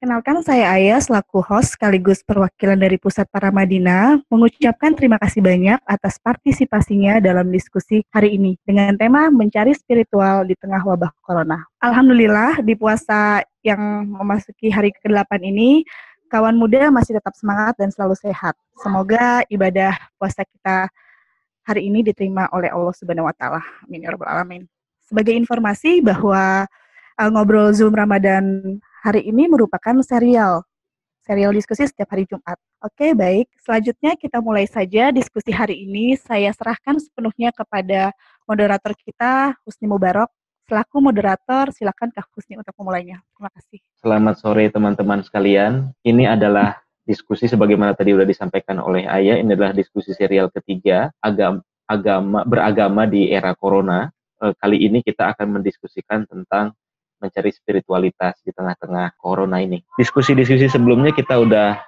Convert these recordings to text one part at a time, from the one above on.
Perkenalkan, saya Aya selaku host sekaligus perwakilan dari Pusat Paramadina mengucapkan terima kasih banyak atas partisipasinya dalam diskusi hari ini dengan tema mencari spiritual di tengah wabah corona. Alhamdulillah di puasa yang memasuki hari ke-8 ini, kawan muda masih tetap semangat dan selalu sehat. Semoga ibadah puasa kita hari ini diterima oleh Allah Subhanahu wa taala. Amin ya rabbal alamin. Sebagai informasi bahwa ngobrol Zoom Ramadan hari ini merupakan serial diskusi setiap hari Jumat. Oke, baik. Selanjutnya kita mulai saja diskusi hari ini. Saya serahkan sepenuhnya kepada moderator kita, Husni Mubarok. Selaku moderator, silakan Kak Husni untuk memulainya. Terima kasih. Selamat sore teman-teman sekalian. Ini adalah diskusi sebagaimana tadi sudah disampaikan oleh Aya. Ini adalah diskusi serial ketiga beragama di era corona. Kali ini kita akan mendiskusikan tentang mencari spiritualitas di tengah-tengah corona ini. Diskusi-diskusi sebelumnya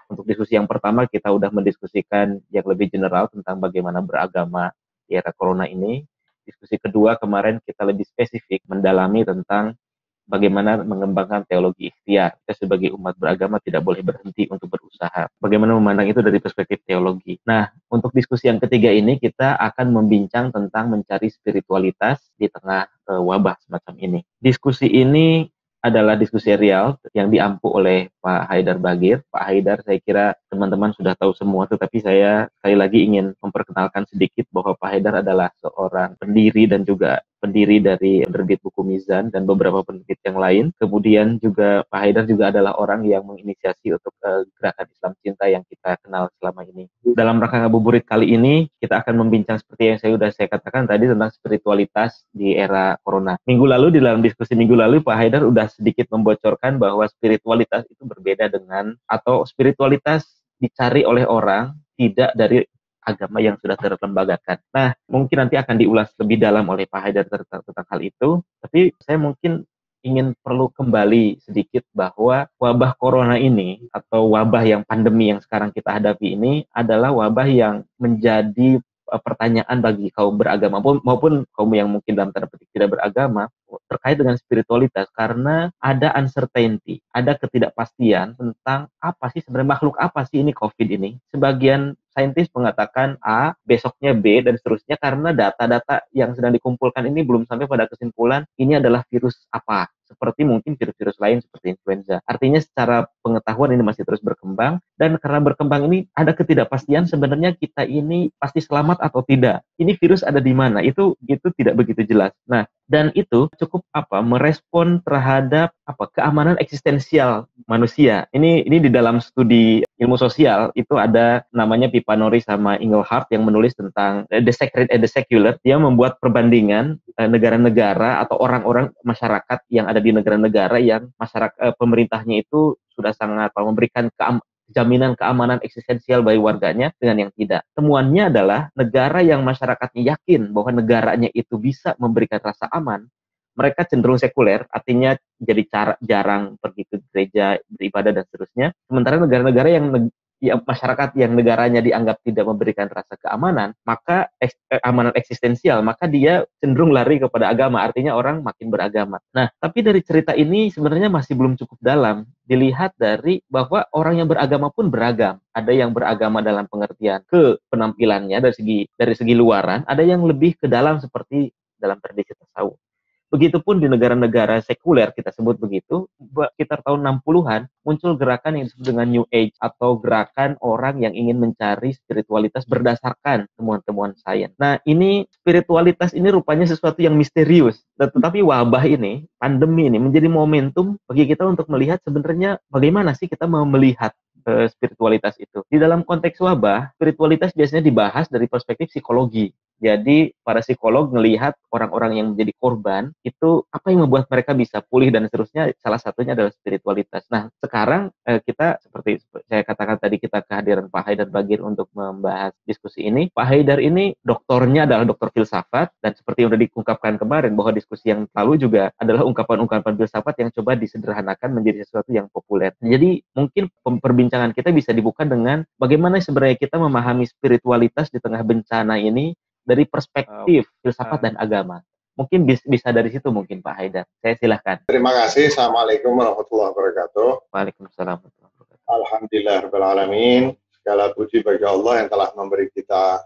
untuk diskusi yang pertama kita udah mendiskusikan yang lebih general tentang bagaimana beragama di era corona ini. Diskusi kedua kemarin kita lebih spesifik mendalami tentang bagaimana mengembangkan teologi ikhtiar. Kita sebagai umat beragama tidak boleh berhenti untuk berusaha. Bagaimana memandang itu dari perspektif teologi. Nah, untuk diskusi yang ketiga ini kita akan membincang tentang mencari spiritualitas di tengah wabah semacam ini. Diskusi ini adalah diskusi serial yang diampu oleh Pak Haidar Bagir. Pak Haidar, saya kira teman-teman sudah tahu semua, tetapi saya sekali lagi ingin memperkenalkan sedikit bahwa Pak Haidar adalah seorang pendiri dan juga pendiri dari penerbit buku Mizan dan beberapa penerbit yang lain. Kemudian juga Pak Haidar juga adalah orang yang menginisiasi untuk gerakan Islam Cinta yang kita kenal selama ini. Dalam rangka ngabuburit kali ini, kita akan membincang seperti yang saya katakan tadi tentang spiritualitas di era corona. Di dalam diskusi minggu lalu, Pak Haidar udah sedikit membocorkan bahwa spiritualitas itu berbeda atau spiritualitas dicari oleh orang tidak dari agama yang sudah terlembagakan. Nah, mungkin nanti akan diulas lebih dalam oleh Pak Haidar tentang hal itu, tapi saya mungkin ingin perlu kembali sedikit bahwa wabah corona ini atau wabah yang pandemi yang sekarang kita hadapi ini adalah wabah yang menjadi pertanyaan bagi kaum beragama maupun kaum yang mungkin dalam tanda petik tidak beragama terkait dengan spiritualitas, karena ada uncertainty, ada ketidakpastian tentang apa sih sebenarnya makhluk apa sih ini COVID ini. Sebagian saintis mengatakan A, besoknya B, dan seterusnya karena data-data yang sedang dikumpulkan ini belum sampai pada kesimpulan ini adalah virus apa, seperti mungkin virus-virus lain seperti influenza. Artinya secara pengetahuan ini masih terus berkembang, dan karena berkembang ini ada ketidakpastian sebenarnya kita ini pasti selamat atau tidak. Ini virus ada di mana? Itu tidak begitu jelas. Nah, dan itu cukup merespon terhadap keamanan eksistensial manusia. Ini di dalam studi ilmu sosial itu ada namanya Pipanori sama Engelhardt yang menulis tentang The Sacred and the Secular. Dia membuat perbandingan negara-negara atau orang-orang masyarakat yang ada di negara-negara yang masyarakat pemerintahnya itu sudah sangat memberikan jaminan keamanan eksistensial bagi warganya dengan yang tidak. Temuannya adalah negara yang masyarakatnya yakin bahwa negaranya itu bisa memberikan rasa aman, mereka cenderung sekuler, artinya jadi jarang pergi ke gereja, beribadah dan seterusnya. Sementara negara-negara yang masyarakat yang negaranya dianggap tidak memberikan rasa keamanan, maka amanan eksistensial, maka dia cenderung lari kepada agama, artinya orang makin beragama. Nah, tapi dari cerita ini sebenarnya masih belum cukup dalam. Dilihat dari bahwa orang yang beragama pun beragam. Ada yang beragama dalam pengertian ke penampilannya dari segi luaran, ada yang lebih ke dalam seperti dalam tradisi tasawuf. Begitupun di negara-negara sekuler, kita sebut begitu, sekitar tahun 60-an, muncul gerakan yang disebut dengan New Age, atau gerakan orang yang ingin mencari spiritualitas berdasarkan temuan-temuan sains. Nah, ini spiritualitas ini rupanya sesuatu yang misterius. Tetapi wabah ini, pandemi ini, menjadi momentum bagi kita untuk melihat sebenarnya bagaimana sih kita mau melihat spiritualitas itu. Di dalam konteks wabah, spiritualitas biasanya dibahas dari perspektif psikologi. Jadi para psikolog melihat orang-orang yang menjadi korban itu apa yang membuat mereka bisa pulih dan seterusnya, salah satunya adalah spiritualitas. Nah, sekarang kita seperti saya katakan tadi, kita kehadiran Pak Haidar Bagir untuk membahas diskusi ini. Pak Haidar ini doktornya adalah doktor filsafat, dan seperti yang sudah diungkapkan kemarin bahwa diskusi yang lalu juga adalah ungkapan-ungkapan filsafat yang coba disederhanakan menjadi sesuatu yang populer. Jadi mungkin perbincangan kita bisa dibuka dengan bagaimana sebenarnya kita memahami spiritualitas di tengah bencana ini dari perspektif filsafat dan agama. Mungkin bisa dari situ mungkin Pak Haidar. Saya silahkan. Terima kasih. Assalamualaikum warahmatullahi wabarakatuh. Waalaikumsalam warahmatullahi wabarakatuh. Alhamdulillahirrahmanirrahim. Segala puji bagi Allah yang telah memberi kita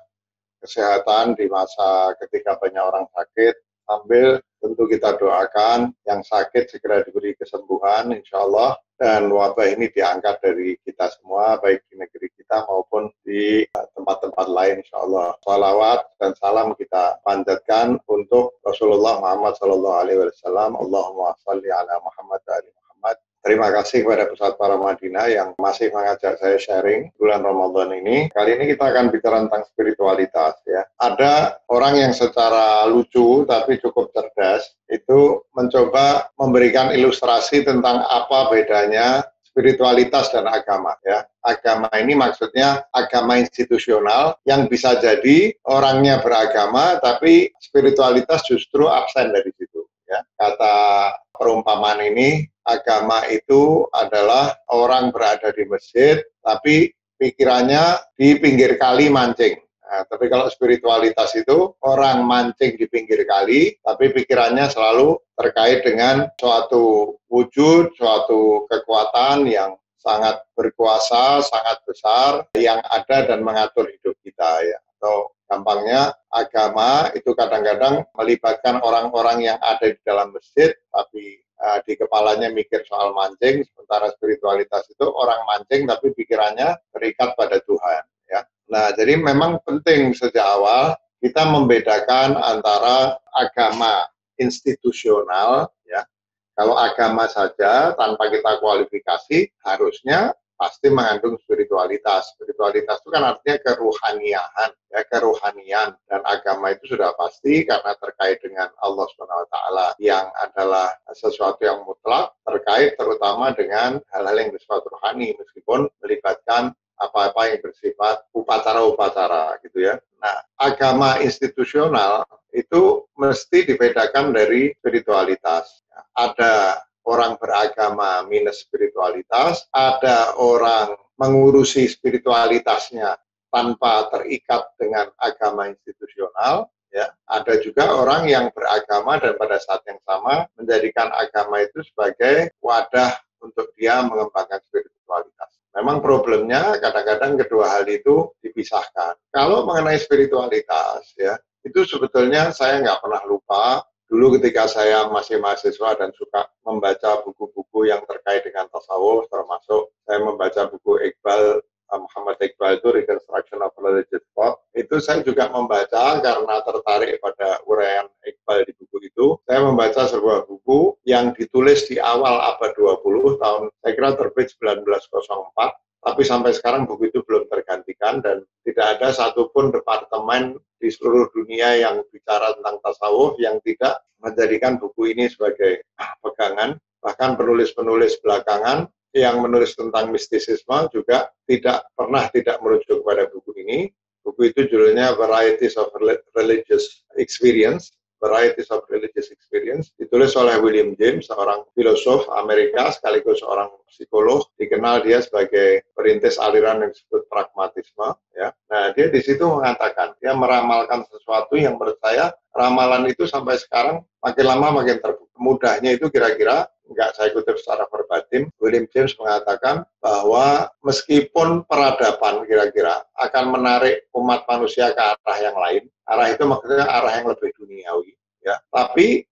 kesehatan di masa ketika banyak orang sakit. Sambil tentu kita doakan yang sakit segera diberi kesembuhan insya Allah, dan wabah ini diangkat dari kita semua baik di negeri kita maupun di tempat-tempat lain insya Allah. Salawat dan salam kita panjatkan untuk Rasulullah Muhammad SAW. Allahumma salli ala Muhammad wa ali Muhammad. Terima kasih kepada Pusat Paramadina yang masih mengajak saya sharing bulan Ramadan ini. Kali ini kita akan bicara tentang spiritualitas ya. Ada orang yang secara lucu tapi cukup cerdas itu mencoba memberikan ilustrasi tentang apa bedanya spiritualitas dan agama ya. Agama ini maksudnya agama institusional yang bisa jadi orangnya beragama tapi spiritualitas justru absen dari situ ya. Kata perumpamaan ini, agama itu adalah orang berada di masjid, tapi pikirannya di pinggir kali mancing. Nah, tapi kalau spiritualitas itu orang mancing di pinggir kali, tapi pikirannya selalu terkait dengan suatu wujud, suatu kekuatan yang sangat berkuasa, sangat besar, yang ada dan mengatur hidup kita ya. Atau gampangnya agama itu kadang-kadang melibatkan orang-orang yang ada di dalam masjid, tapi di kepalanya mikir soal mancing, sementara spiritualitas itu orang mancing tapi pikirannya terikat pada Tuhan. Ya. Nah, jadi memang penting sejak awal kita membedakan antara agama institusional, ya. Kalau agama saja tanpa kita kualifikasi, harusnya pasti mengandung spiritualitas. Spiritualitas itu kan artinya keruhaniahan, ya, keruhanian. Dan agama itu sudah pasti karena terkait dengan Allah SWT yang adalah sesuatu yang mutlak, terkait terutama dengan hal-hal yang bersifat rohani, meskipun melibatkan apa-apa yang bersifat upacara-upacara gitu ya. Nah, agama institusional itu mesti dibedakan dari spiritualitas. Ada orang beragama minus spiritualitas, ada orang mengurusi spiritualitasnya tanpa terikat dengan agama institusional, ya. Ada juga orang yang beragama dan pada saat yang sama menjadikan agama itu sebagai wadah untuk dia mengembangkan spiritualitas. Memang problemnya kadang-kadang kedua hal itu dipisahkan. Kalau mengenai spiritualitas, ya, itu sebetulnya saya nggak pernah lupa. Dulu ketika saya masih mahasiswa dan suka membaca buku-buku yang terkait dengan tasawuf, termasuk saya membaca buku Iqbal, Muhammad Iqbal itu Reconstruction of Religious Thought. Itu saya juga membaca karena tertarik pada uraian Iqbal di buku itu. Saya membaca sebuah buku yang ditulis di awal abad 20 tahun, saya kira terbit 1904. Tapi sampai sekarang buku itu belum tergantikan dan tidak ada satupun departemen di seluruh dunia yang bicara tentang tasawuf yang tidak menjadikan buku ini sebagai pegangan. Bahkan penulis-penulis belakangan yang menulis tentang mistisisme juga tidak pernah tidak merujuk kepada buku ini. Buku itu judulnya Varieties of Religious Experience. Varieties of Religious Experience, ditulis oleh William James, seorang filosof Amerika sekaligus seorang psikolog, dikenal dia sebagai perintis aliran yang disebut pragmatisme. Ya. Nah, dia di situ mengatakan, dia meramalkan sesuatu yang menurut saya ramalan itu sampai sekarang makin lama makin terbukti. Mudahnya itu kira-kira, enggak saya kutip secara verbatim, William James mengatakan bahwa meskipun peradaban kira-kira akan menarik umat manusia ke arah yang lain, arah itu maksudnya arah yang lebih duniawi, ya. Tapi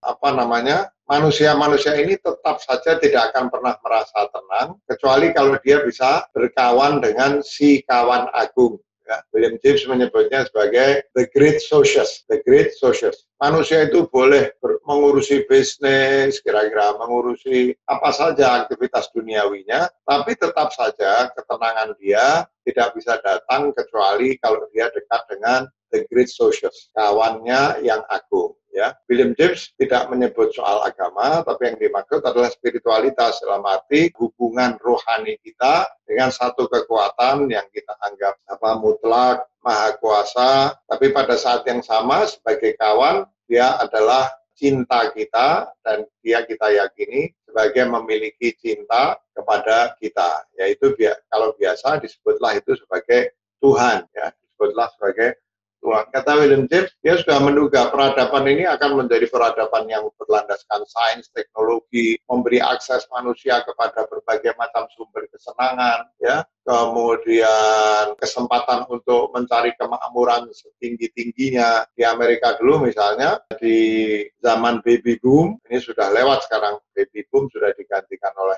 manusia-manusia ini tetap saja tidak akan pernah merasa tenang kecuali kalau dia bisa berkawan dengan si kawan agung. Ya. William James menyebutnya sebagai the great socius, the great socius. Manusia itu boleh mengurusi bisnis, kira-kira mengurusi apa saja aktivitas duniawinya, tapi tetap saja ketenangan dia tidak bisa datang kecuali kalau dia dekat dengan the great socius, kawannya yang agung. Ya, William James tidak menyebut soal agama, tapi yang dimaksud adalah spiritualitas dalam arti hubungan rohani kita dengan satu kekuatan yang kita anggap mutlak, maha kuasa, tapi pada saat yang sama sebagai kawan dia adalah cinta kita dan dia kita yakini sebagai memiliki cinta kepada kita, yaitu kalau biasa disebutlah itu sebagai Tuhan, ya, disebutlah sebagai Tuhan. Kata William James, dia sudah menduga peradaban ini akan menjadi peradaban yang berlandaskan sains, teknologi, memberi akses manusia kepada berbagai macam sumber kesenangan, ya, kemudian kesempatan untuk mencari kemakmuran setinggi-tingginya. Di Amerika dulu misalnya, di zaman baby boom, ini sudah lewat sekarang, baby boom sudah digantikan oleh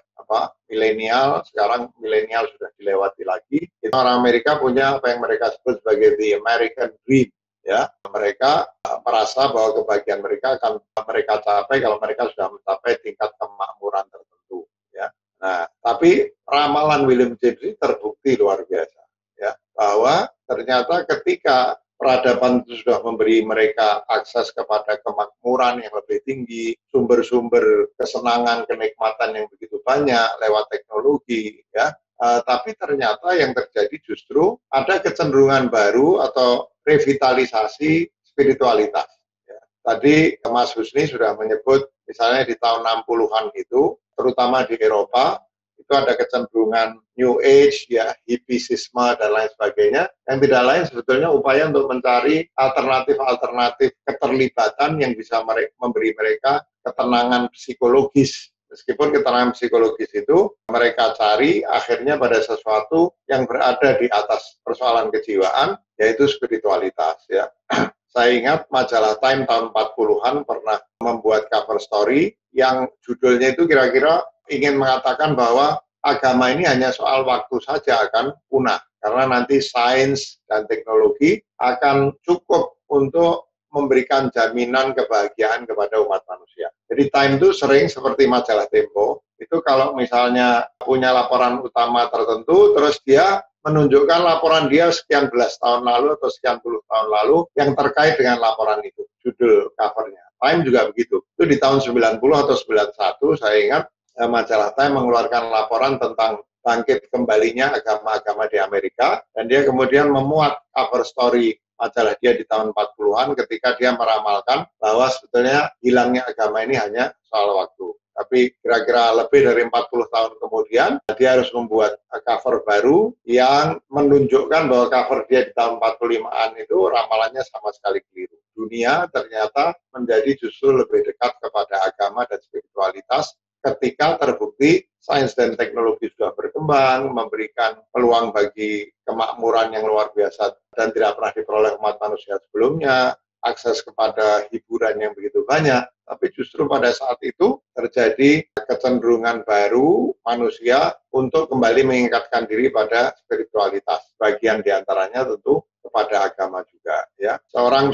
milenial, sekarang milenial sudah dilewati lagi. Itu orang Amerika punya apa yang mereka sebut sebagai the American Dream, ya. Mereka merasa bahwa kebahagiaan mereka akan mereka capai kalau mereka sudah mencapai tingkat kemakmuran tertentu, ya. Nah, tapi ramalan William James ini terbukti luar biasa, ya, bahwa ternyata ketika peradaban itu sudah memberi mereka akses kepada kemakmuran yang lebih tinggi, sumber-sumber kesenangan, kenikmatan yang begitu banyak lewat teknologi, ya. Tapi ternyata yang terjadi justru ada kecenderungan baru atau revitalisasi spiritualitas. Ya. Tadi Mas Husni sudah menyebut misalnya di tahun 60-an itu, terutama di Eropa, itu ada kecenderungan New Age, ya, hippisisme dan lain sebagainya, yang tidak lain sebetulnya upaya untuk mencari alternatif-alternatif keterlibatan yang bisa memberi mereka ketenangan psikologis. Meskipun ketenangan psikologis itu mereka cari akhirnya pada sesuatu yang berada di atas persoalan kejiwaan, yaitu spiritualitas, ya. Saya ingat majalah Time tahun 40-an pernah membuat cover story yang judulnya itu kira-kira ingin mengatakan bahwa agama ini hanya soal waktu saja akan punah. Karena nanti sains dan teknologi akan cukup untuk memberikan jaminan kebahagiaan kepada umat manusia. Jadi Time itu sering seperti majalah Tempo, itu kalau misalnya punya laporan utama tertentu, terus dia menunjukkan laporan dia sekian belas tahun lalu atau sekian puluh tahun lalu yang terkait dengan laporan itu, judul covernya. Time juga begitu. Itu di tahun 90 atau 91, saya ingat majalah Time mengeluarkan laporan tentang bangkit kembalinya agama-agama di Amerika, dan dia kemudian memuat cover story majalah dia di tahun 40-an ketika dia meramalkan bahwa sebetulnya hilangnya agama ini hanya soal waktu. Tapi kira-kira lebih dari 40 tahun kemudian, dia harus membuat cover baru yang menunjukkan bahwa cover dia di tahun 45-an itu ramalannya sama sekali keliru. Dunia ternyata menjadi justru lebih dekat kepada agama dan spiritualitas ketika terbukti sains dan teknologi sudah berkembang, memberikan peluang bagi kemakmuran yang luar biasa dan tidak pernah diperoleh umat manusia sebelumnya, akses kepada hiburan yang begitu banyak. Tapi justru pada saat itu terjadi kecenderungan baru manusia untuk kembali mengikatkan diri pada spiritualitas. Bagian diantaranya tentu kepada agama juga. Ya, seorang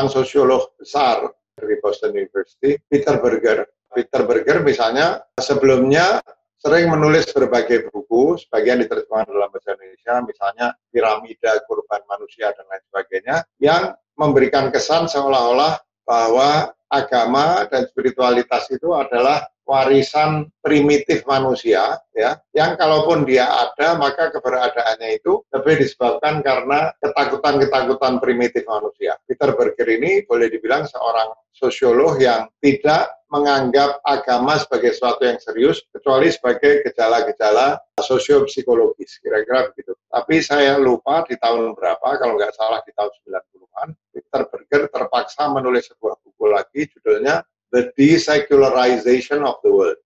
sosiolog besar dari Boston University, Peter Berger misalnya sebelumnya sering menulis berbagai buku, sebagian diterjemahkan dalam bahasa Indonesia, misalnya Piramida Kurban Manusia dan lain sebagainya, yang memberikan kesan seolah-olah bahwa agama dan spiritualitas itu adalah warisan primitif manusia, ya, yang kalaupun dia ada, maka keberadaannya itu lebih disebabkan karena ketakutan-ketakutan primitif manusia. Peter Berger ini boleh dibilang seorang sosiolog yang tidak menganggap agama sebagai sesuatu yang serius, kecuali sebagai gejala-gejala sosiopsikologis, kira-kira begitu. Tapi saya lupa di tahun berapa, kalau nggak salah di tahun 90-an, Peter Berger terpaksa menulis sebuah buku lagi, judulnya The Desecularization of the World,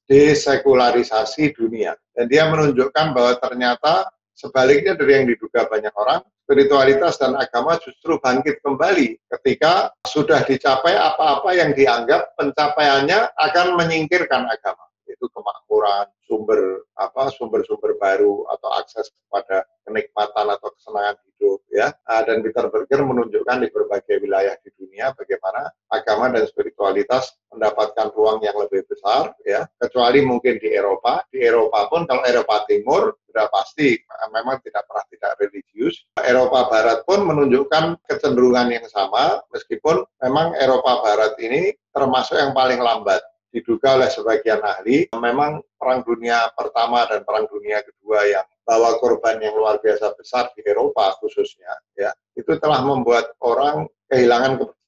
desekularisasi dunia. Dan dia menunjukkan bahwa ternyata sebaliknya dari yang diduga banyak orang, spiritualitas dan agama justru bangkit kembali ketika sudah dicapai apa-apa yang dianggap pencapaiannya akan menyingkirkan agama, yaitu kemakmuran, sumber-sumber baru atau akses kepada kenikmatan atau kesenangan hidup, ya. Dan Peter Berger menunjukkan di berbagai wilayah di dunia bagaimana agama dan spiritualitas mendapatkan ruang yang lebih besar, ya, kecuali mungkin di Eropa. Di Eropa pun, kalau Eropa Timur sudah pasti memang tidak pernah tidak religius. Eropa Barat pun menunjukkan kecenderungan yang sama, meskipun memang Eropa Barat ini termasuk yang paling lambat. Diduga oleh sebagian ahli, memang Perang Dunia Pertama dan Perang Dunia Kedua yang bawa korban yang luar biasa besar di Eropa khususnya, ya, itu telah membuat orang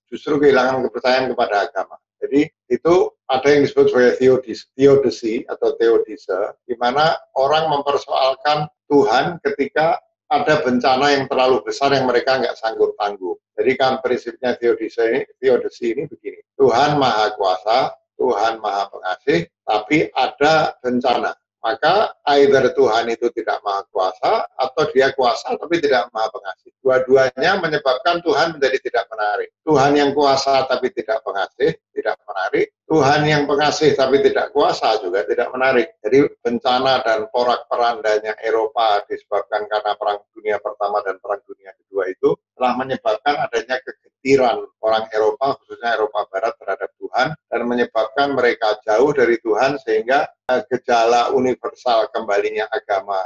justru kehilangan kepercayaan kepada agama. Jadi itu ada yang disebut sebagai theodicy atau theodise, di mana orang mempersoalkan Tuhan ketika ada bencana yang terlalu besar yang mereka nggak sanggup tangguh. Jadi kan prinsipnya teodisi ini begini, Tuhan Maha Kuasa, Tuhan Maha Pengasih, tapi ada bencana. Maka either Tuhan itu tidak maha kuasa atau dia kuasa tapi tidak maha pengasih. Dua-duanya menyebabkan Tuhan menjadi tidak menarik. Tuhan yang kuasa tapi tidak pengasih, tidak menarik. Tuhan yang pengasih tapi tidak kuasa juga tidak menarik. Jadi bencana dan porak-perandanya Eropa disebabkan karena Perang Dunia Pertama dan Perang Dunia Kedua itu telah menyebabkan adanya kegetiran orang Eropa, khususnya Eropa Barat terhadap Tuhan, dan menyebabkan mereka jauh dari Tuhan sehingga gejala universal kembalinya agama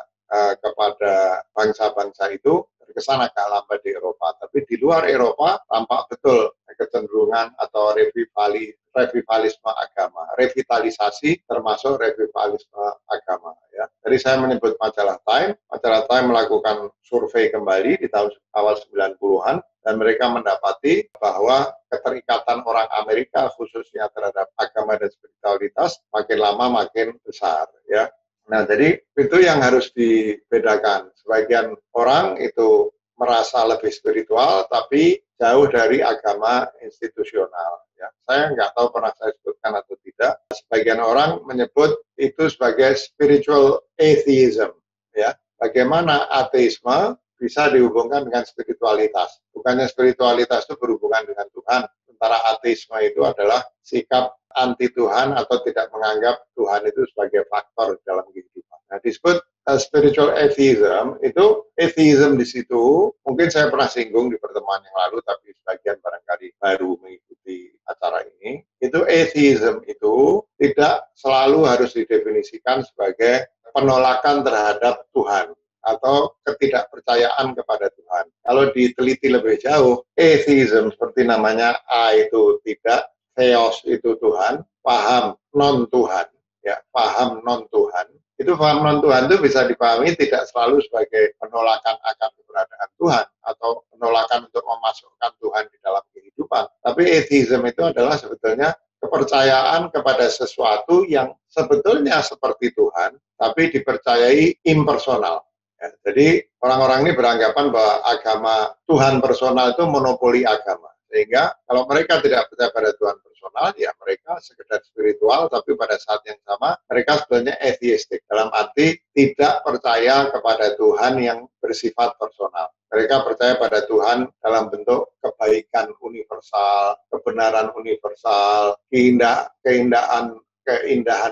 kepada bangsa-bangsa itu terkesan agak lambat di Eropa. Tapi di luar Eropa tampak betul kecenderungan atau revivalisme agama, revitalisasi termasuk revivalisme agama. Ya. Jadi saya menyebut majalah Time melakukan survei kembali di tahun awal 90-an, dan mereka mendapati bahwa keterikatan orang Amerika khususnya terhadap agama dan spiritualitas makin lama makin besar. Ya. Nah, jadi itu yang harus dibedakan. Sebagian orang itu merasa lebih spiritual, tapi jauh dari agama institusional. Ya. Saya nggak tahu pernah saya sebutkan atau tidak. Sebagian orang menyebut itu sebagai spiritual atheism. Ya. Bagaimana ateisme bisa dihubungkan dengan spiritualitas. Bukannya spiritualitas itu berhubungan dengan Tuhan. Sementara ateisme itu adalah sikap anti Tuhan atau tidak menganggap Tuhan itu sebagai faktor dalam kehidupan. Nah, disebut spiritual atheism, itu atheism di situ, mungkin saya pernah singgung di pertemuan yang lalu, tapi sebagian barangkali baru mengikuti acara ini, itu atheism itu tidak selalu harus didefinisikan sebagai penolakan terhadap Tuhan atau ketidakpercayaan kepada Tuhan. Kalau diteliti lebih jauh, atheism seperti namanya, A itu tidak, theos itu Tuhan, paham non-Tuhan, ya, paham non-Tuhan. Itu paham non-Tuhan itu bisa dipahami tidak selalu sebagai penolakan akan keberadaan Tuhan atau penolakan untuk memasukkan Tuhan di dalam kehidupan. Tapi atheism itu adalah sebetulnya kepercayaan kepada sesuatu yang sebetulnya seperti Tuhan, tapi dipercayai impersonal. Ya, jadi orang-orang ini beranggapan bahwa agama Tuhan personal itu monopoli agama. Sehingga kalau mereka tidak percaya pada Tuhan personal, ya mereka sekedar spiritual, tapi pada saat yang sama mereka sebenarnya atheistik. Dalam arti tidak percaya kepada Tuhan yang bersifat personal. Mereka percaya pada Tuhan dalam bentuk kebaikan universal, kebenaran universal, keindahan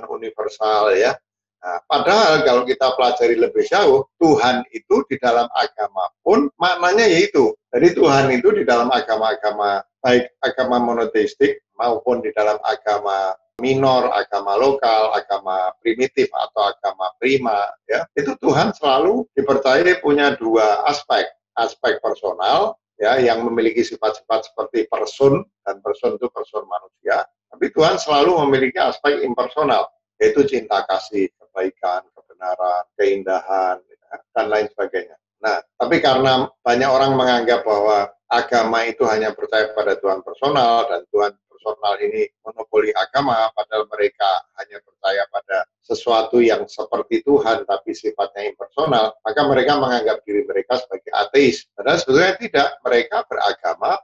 universal, ya. Nah, padahal kalau kita pelajari lebih jauh, Tuhan itu di dalam agama pun maknanya yaitu. Jadi Tuhan itu di dalam agama-agama, baik agama monoteistik maupun di dalam agama minor, agama lokal, agama primitif atau agama prima, ya, itu Tuhan selalu dipercayai punya dua aspek. Aspek personal, ya, yang memiliki sifat-sifat seperti person, dan person itu person manusia, tapi Tuhan selalu memiliki aspek impersonal, yaitu cinta kasih, kebaikan, kebenaran, keindahan, dan lain sebagainya. Nah, tapi karena banyak orang menganggap bahwa agama itu hanya percaya pada Tuhan personal, dan Tuhan personal ini monopoli agama, padahal mereka hanya percaya pada sesuatu yang seperti Tuhan, tapi sifatnya impersonal, maka mereka menganggap diri mereka sebagai ateis. Padahal sebetulnya tidak, mereka beragama,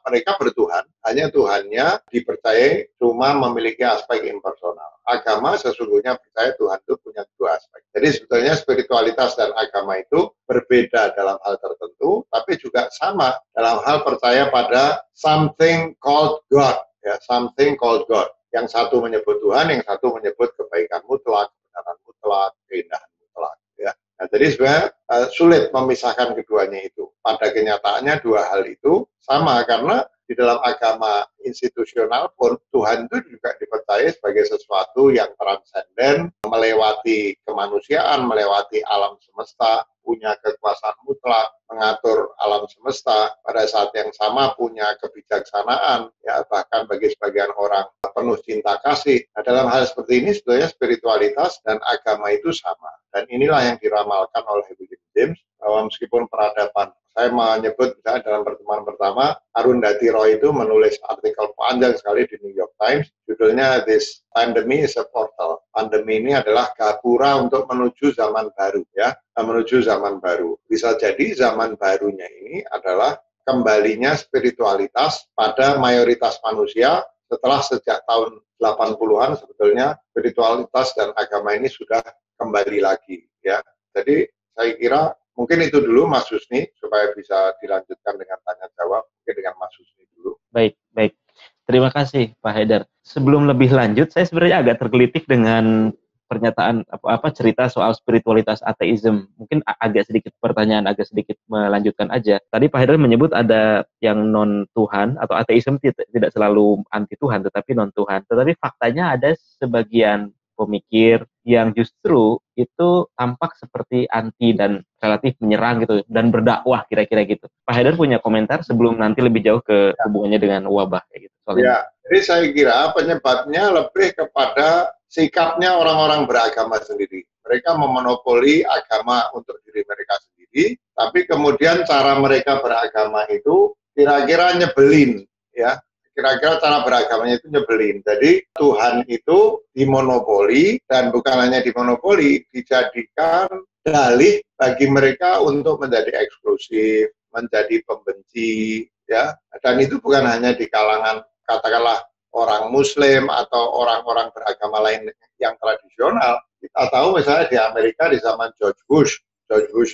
mereka bertuhan, hanya Tuhannya dipercayai cuma memiliki aspek impersonal. Agama sesungguhnya percaya Tuhan itu punya dua aspek. Jadi sebetulnya spiritualitas dan agama itu berbeda dalam hal tertentu, tapi juga sama dalam hal percaya pada something called God, ya, something called God. Yang satu menyebut Tuhan, yang satu menyebut kebaikan mutlak, kebenaran mutlak, keindahan mutlak. Ya. Nah, jadi sebenarnya sulit memisahkan keduanya itu. Pada kenyataannya dua hal itu sama, karena di dalam agama institusional pun Tuhan itu juga dipercaya sebagai sesuatu yang transenden, melewati kemanusiaan, melewati alam semesta, punya kekuasaan mutlak, mengatur alam semesta, pada saat yang sama punya kebijaksanaan, ya, bahkan bagi sebagian orang penuh cinta kasih. Nah, dalam hal seperti ini sebetulnya spiritualitas dan agama itu sama. Dan inilah yang diramalkan oleh William James, bahwa meskipun peradaban saya menyebut misalnya dalam pertemuan pertama, Arundhati Roy itu menulis artikel panjang sekali di New York Times, judulnya This Pandemic is a Portal. Pandemi ini adalah gapura untuk menuju zaman baru, ya, menuju zaman baru. Bisa jadi zaman barunya ini adalah kembalinya spiritualitas pada mayoritas manusia setelah sejak tahun 80-an sebetulnya spiritualitas dan agama ini sudah kembali lagi, ya. Jadi saya kira mungkin itu dulu Mas Husni, supaya bisa dilanjutkan dengan tanya jawab, mungkin dengan Mas Husni dulu. Baik, baik. Terima kasih Pak Haidar. Sebelum lebih lanjut, saya sebenarnya agak tergelitik dengan pernyataan cerita soal spiritualitas ateisme. Mungkin agak sedikit pertanyaan, agak sedikit melanjutkan aja. Tadi Pak Haidar menyebut ada yang non Tuhan atau ateisme tidak selalu anti Tuhan, tetapi non Tuhan. Tetapi faktanya ada sebagian pemikir yang justru itu tampak seperti anti dan relatif menyerang gitu dan berdakwah kira-kira gitu. Pak Haidar punya komentar sebelum nanti lebih jauh ke hubungannya dengan wabah kayak gitu. Ya, jadi saya kira penyebabnya lebih kepada sikapnya orang-orang beragama sendiri. Mereka memonopoli agama untuk diri mereka sendiri, tapi kemudian cara mereka beragama itu kira-kira nyebelin, ya. Kira-kira cara beragamanya itu nyebelin. Jadi Tuhan itu dimonopoli, dan bukan hanya dimonopoli, dijadikan dalih bagi mereka untuk menjadi eksklusif, menjadi pembenci, ya. Dan itu bukan hanya di kalangan katakanlah orang Muslim atau orang-orang beragama lain yang tradisional. Kita tahu misalnya di Amerika di zaman George Bush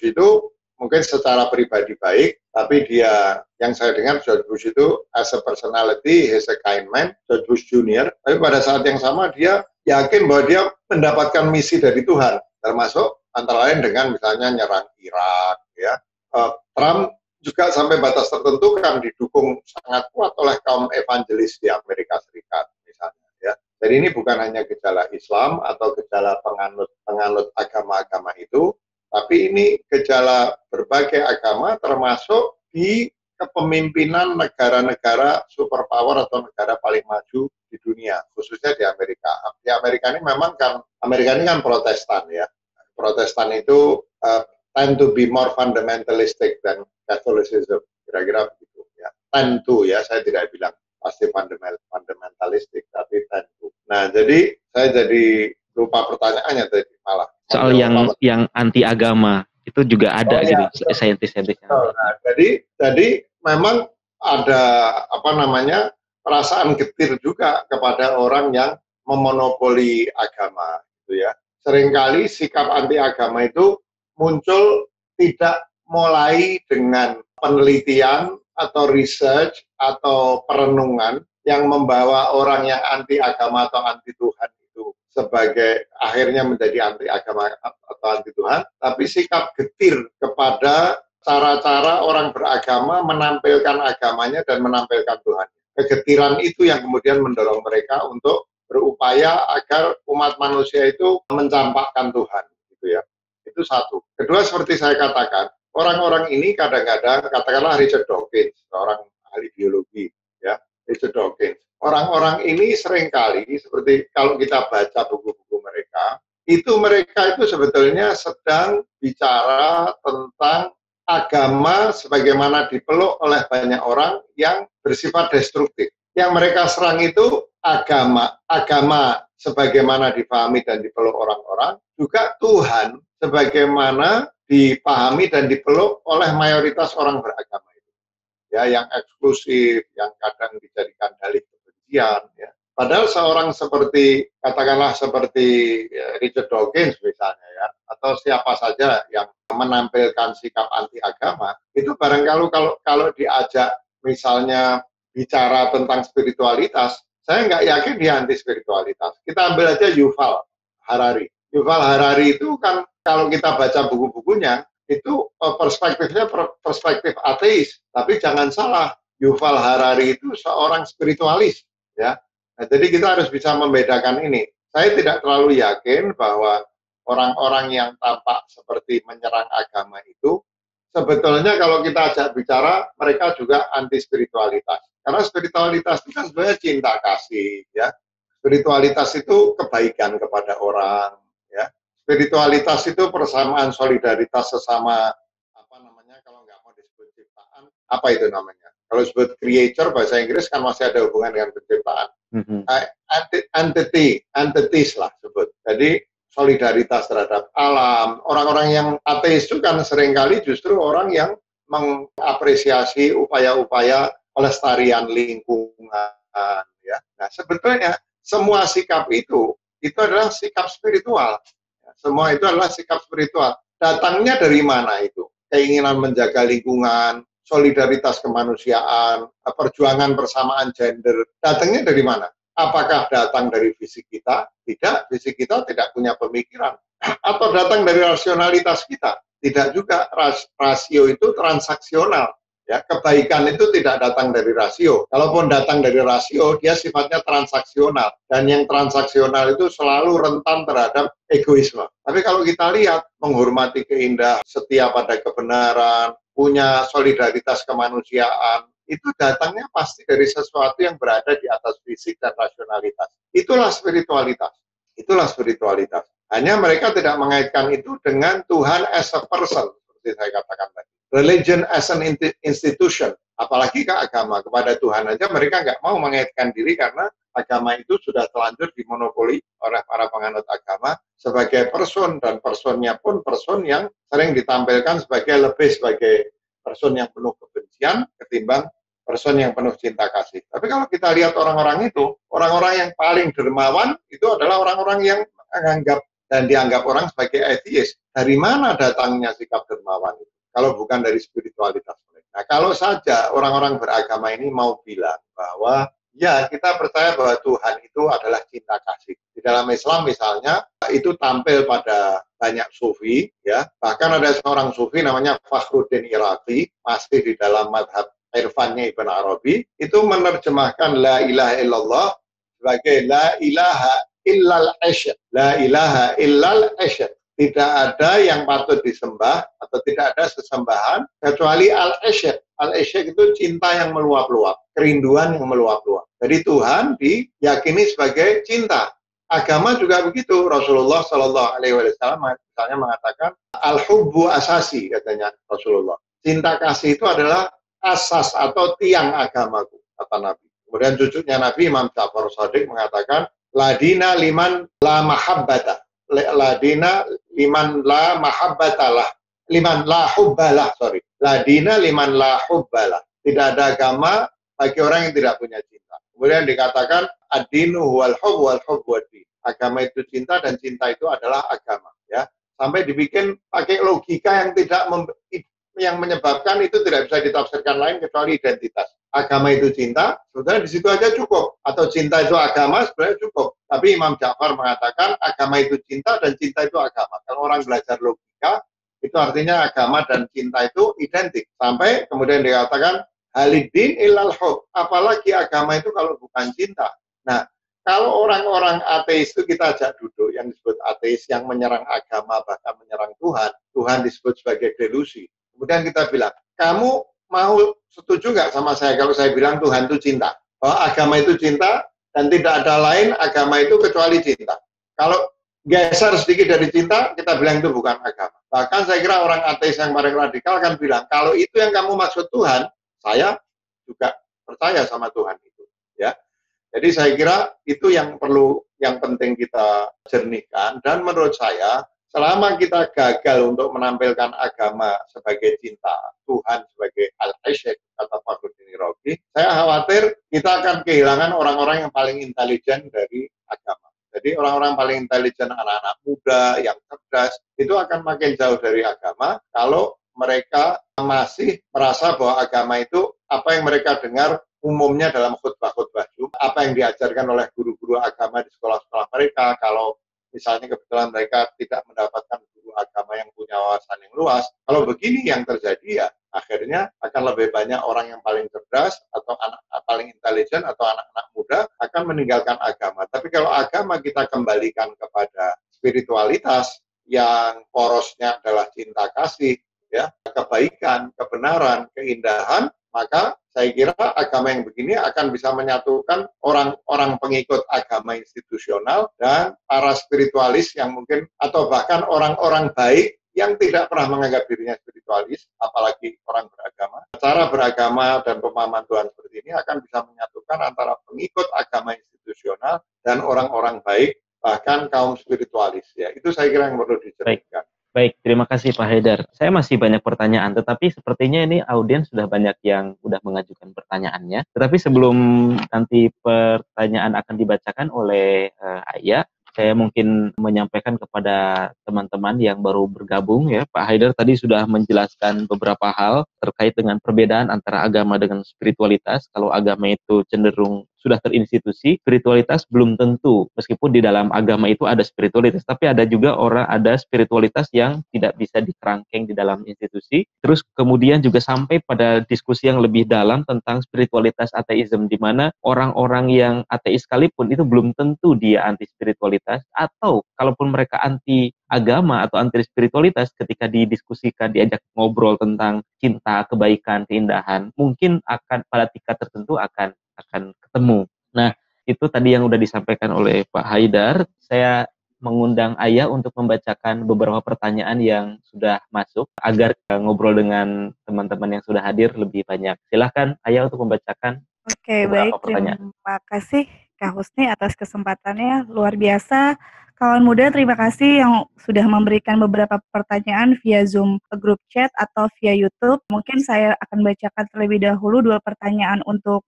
itu mungkin secara pribadi baik, tapi dia, yang saya dengar George Bush itu as a personality, he's a kind man, George Bush Junior, tapi pada saat yang sama dia yakin bahwa dia mendapatkan misi dari Tuhan, termasuk antara lain dengan misalnya nyerang Irak, ya. Trump juga sampai batas tertentu kan didukung sangat kuat oleh kaum evangelis di Amerika Serikat, misalnya, ya. Jadi ini bukan hanya gejala Islam atau gejala penganut agama-agama itu, tapi ini gejala berbagai agama termasuk di kepemimpinan negara-negara superpower atau negara paling maju di dunia, khususnya di Amerika. Di Amerika ini memang kan, Amerika ini kan Protestan, ya. Protestan itu tend to be more fundamentalistic than Catholicism, kira-kira begitu, ya. Tend to, ya, saya tidak bilang pasti fundamentalistic, tapi tend to. Nah, jadi saya jadi lupa pertanyaannya tadi malah. Soal yang anti agama itu juga ada gitu, saintis-saintis. Nah, jadi memang ada perasaan getir juga kepada orang yang memonopoli agama, gitu ya. Seringkali sikap anti agama itu muncul tidak mulai dengan penelitian atau research atau perenungan yang membawa orang yang anti agama atau anti Tuhan itu sebagai akhirnya menjadi anti agama atau anti Tuhan, tapi sikap getir kepada cara-cara orang beragama menampilkan agamanya dan menampilkan Tuhan. Kegetiran itu yang kemudian mendorong mereka untuk berupaya agar umat manusia itu mencampakkan Tuhan, gitu ya. Itu satu. Kedua, seperti saya katakan, orang-orang ini kadang-kadang, katakanlah Richard Dawkins, seorang ahli biologi, ya, Richard Dawkins. Orang-orang ini seringkali, seperti kalau kita baca buku-buku mereka itu sebetulnya sedang bicara tentang agama sebagaimana dipeluk oleh banyak orang yang bersifat destruktif. Yang mereka serang itu agama sebagaimana dipahami dan dipeluk orang-orang, juga Tuhan sebagaimana dipahami dan dipeluk oleh mayoritas orang beragama itu. Ya, yang eksklusif, yang kadang dijadikan dalih kebencian, ya. Padahal seorang seperti, katakanlah seperti Richard Dawkins misalnya, ya, atau siapa saja yang menampilkan sikap anti agama, itu barangkali kalau diajak misalnya bicara tentang spiritualitas, saya nggak yakin dia anti spiritualitas. Kita ambil aja Yuval Harari. Yuval Harari itu kan kalau kita baca buku-bukunya, itu perspektifnya perspektif ateis. Tapi jangan salah, Yuval Harari itu seorang spiritualis, ya. Nah, jadi kita harus bisa membedakan ini. Saya tidak terlalu yakin bahwa orang-orang yang tampak seperti menyerang agama itu, sebetulnya kalau kita ajak bicara, mereka juga anti spiritualitas. Karena spiritualitas itu kan sebenarnya cinta kasih, ya. Spiritualitas itu kebaikan kepada orang, ya. Spiritualitas itu persamaan solidaritas sesama, kalau nggak mau disebut apa itu namanya? Kalau disebut creator bahasa Inggris kan masih ada hubungan dengan penciptaan. Entities lah sebut. Jadi solidaritas terhadap alam. Orang-orang yang ateis itu kan seringkali justru orang yang mengapresiasi upaya-upaya pelestarian lingkungan. Ya. Nah, sebetulnya semua sikap itu adalah sikap spiritual. Semua itu adalah sikap spiritual. Datangnya dari mana itu? Keinginan menjaga lingkungan, solidaritas kemanusiaan, perjuangan persamaan gender. Datangnya dari mana? Apakah datang dari fisik kita? Tidak, fisik kita tidak punya pemikiran. Atau datang dari rasionalitas kita? Tidak juga. Rasio itu transaksional. Ya, kebaikan itu tidak datang dari rasio. Kalaupun datang dari rasio, dia sifatnya transaksional. Dan yang transaksional itu selalu rentan terhadap egoisme. Tapi kalau kita lihat, menghormati keindahan, setia pada kebenaran, punya solidaritas kemanusiaan, itu datangnya pasti dari sesuatu yang berada di atas fisik dan rasionalitas. Itulah spiritualitas. Itulah spiritualitas. Hanya mereka tidak mengaitkan itu dengan Tuhan as a person, seperti saya katakan tadi. Religion as an institution, apalagi ke agama, kepada Tuhan aja mereka nggak mau mengaitkan diri karena agama itu sudah terlanjur dimonopoli oleh para penganut agama sebagai person, dan personnya pun person yang sering ditampilkan sebagai person yang penuh kebencian ketimbang person yang penuh cinta kasih. Tapi kalau kita lihat orang-orang itu, orang-orang yang paling dermawan itu adalah orang-orang yang menganggap dan dianggap orang sebagai ateis. Dari mana datangnya sikap dermawan itu? Kalau bukan dari spiritualitas mereka. Nah, kalau saja orang-orang beragama ini mau bilang bahwa ya kita percaya bahwa Tuhan itu adalah cinta kasih. Di dalam Islam misalnya itu tampil pada banyak sufi, ya. Bahkan ada seorang sufi namanya Fakhruddin Iraqi, masih di dalam madhab irfannya Ibn Arabi, itu menerjemahkan la ilaha illallah sebagai la ilaha illal asyad. La ilaha illal asyad. Tidak ada yang patut disembah atau tidak ada sesembahan kecuali al-asyad. Al-asyad itu cinta yang meluap-luap, kerinduan yang meluap-luap. Jadi Tuhan diyakini sebagai cinta. Agama juga begitu. Rasulullah Shallallahu Alaihi Wasallam misalnya mengatakan al-hubbu asasi, katanya Rasulullah. Cinta kasih itu adalah asas atau tiang agamaku, kata Nabi. Kemudian cucunya Nabi Imam Ja'far Shadiq mengatakan ladina liman la mahabbata. Ladina liman la mahabbatalah, liman la hubbalah, ladina liman la hubbalah. Tidak ada agama bagi orang yang tidak punya cinta. Kemudian dikatakan ad-dinu wal hubb wal hubb wad-din. Agama itu cinta dan cinta itu adalah agama, ya. Sampai dibikin pakai logika yang menyebabkan itu tidak bisa ditafsirkan lain kecuali identitas. Agama itu cinta, sebenarnya di situ aja cukup. Atau cinta itu agama, sebenarnya cukup. Tapi Imam Ja'far mengatakan agama itu cinta dan cinta itu agama. Kalau orang belajar logika, itu artinya agama dan cinta itu identik. Sampai kemudian dikatakan haliddin illal hub. Apalagi agama itu kalau bukan cinta. Nah, kalau orang-orang ateis itu kita ajak duduk, yang disebut ateis, yang menyerang agama, bahkan menyerang Tuhan. Tuhan disebut sebagai delusi. Kemudian kita bilang, kamu mau setuju nggak sama saya kalau saya bilang Tuhan itu cinta? Bahwa agama itu cinta dan tidak ada lain agama itu kecuali cinta. Kalau geser sedikit dari cinta, kita bilang itu bukan agama. Bahkan saya kira orang ateis yang paling radikal kan bilang, kalau itu yang kamu maksud Tuhan, saya juga percaya sama Tuhan itu. Ya. Jadi saya kira itu yang penting kita jernihkan. Dan menurut saya, selama kita gagal untuk menampilkan agama sebagai cinta, Tuhan sebagai al-asyad, kata Fakhruddin Iraqi, saya khawatir kita akan kehilangan orang-orang yang paling intelijen dari agama. Jadi orang-orang paling intelijen, anak-anak muda yang cerdas, itu akan makin jauh dari agama kalau mereka masih merasa bahwa agama itu apa yang mereka dengar umumnya dalam khutbah-khutbah Jumat, apa yang diajarkan oleh guru-guru agama di sekolah-sekolah mereka. Kalau misalnya kebetulan mereka tidak mendapatkan guru agama yang punya wawasan yang luas, kalau begini yang terjadi ya akhirnya akan lebih banyak orang yang paling cerdas atau anak paling intelijen atau anak-anak muda akan meninggalkan agama. Tapi kalau agama kita kembalikan kepada spiritualitas yang porosnya adalah cinta kasih, ya, kebaikan, kebenaran, keindahan, maka saya kira agama yang begini akan bisa menyatukan orang-orang pengikut agama institusional dan para spiritualis yang mungkin, atau bahkan orang-orang baik yang tidak pernah menganggap dirinya spiritualis, apalagi orang beragama. Cara beragama dan pemahaman Tuhan seperti ini akan bisa menyatukan antara pengikut agama institusional dan orang-orang baik, bahkan kaum spiritualis. Ya, itu saya kira yang perlu diceritakan. Baik, terima kasih Pak Haidar. Saya masih banyak pertanyaan, tetapi sepertinya ini audiens sudah banyak yang sudah mengajukan pertanyaannya. Tetapi sebelum nanti pertanyaan akan dibacakan oleh Ayah, saya mungkin menyampaikan kepada teman-teman yang baru bergabung ya. Pak Haidar tadi sudah menjelaskan beberapa hal terkait dengan perbedaan antara agama dengan spiritualitas. Kalau agama itu cenderung sudah terinstitusi, spiritualitas belum tentu. Meskipun di dalam agama itu ada spiritualitas, tapi ada juga ada spiritualitas yang tidak bisa dikerangkeng di dalam institusi. Terus kemudian juga sampai pada diskusi yang lebih dalam tentang spiritualitas ateisme, di mana orang-orang yang ateis sekalipun itu belum tentu dia anti spiritualitas, atau kalaupun mereka anti agama atau anti spiritualitas, ketika didiskusikan, diajak ngobrol tentang cinta, kebaikan, keindahan, mungkin akan pada tingkat tertentu akan ketemu. Nah, itu tadi yang sudah disampaikan oleh Pak Haidar. Saya mengundang Ayah untuk membacakan beberapa pertanyaan yang sudah masuk agar ngobrol dengan teman-teman yang sudah hadir lebih banyak. Silakan Ayah untuk membacakan beberapa pertanyaan. Terima kasih Kak Husni atas kesempatannya, luar biasa. Kawan muda, terima kasih yang sudah memberikan beberapa pertanyaan via Zoom group chat atau via YouTube. Mungkin saya akan bacakan terlebih dahulu 2 pertanyaan untuk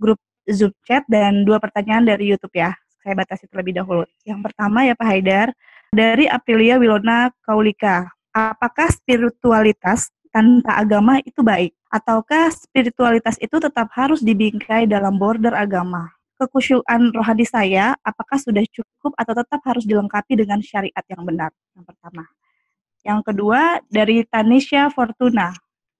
grup Zoom chat dan 2 pertanyaan dari YouTube ya. Saya batasi terlebih dahulu. Yang pertama ya Pak Haidar, dari Aprilia Wilona Kaulika. Apakah spiritualitas tanpa agama itu baik? Ataukah spiritualitas itu tetap harus dibingkai dalam border agama? Kekhusyuan rohani saya, apakah sudah cukup atau tetap harus dilengkapi dengan syariat yang benar? Yang pertama. Yang kedua, dari Tanisha Fortuna.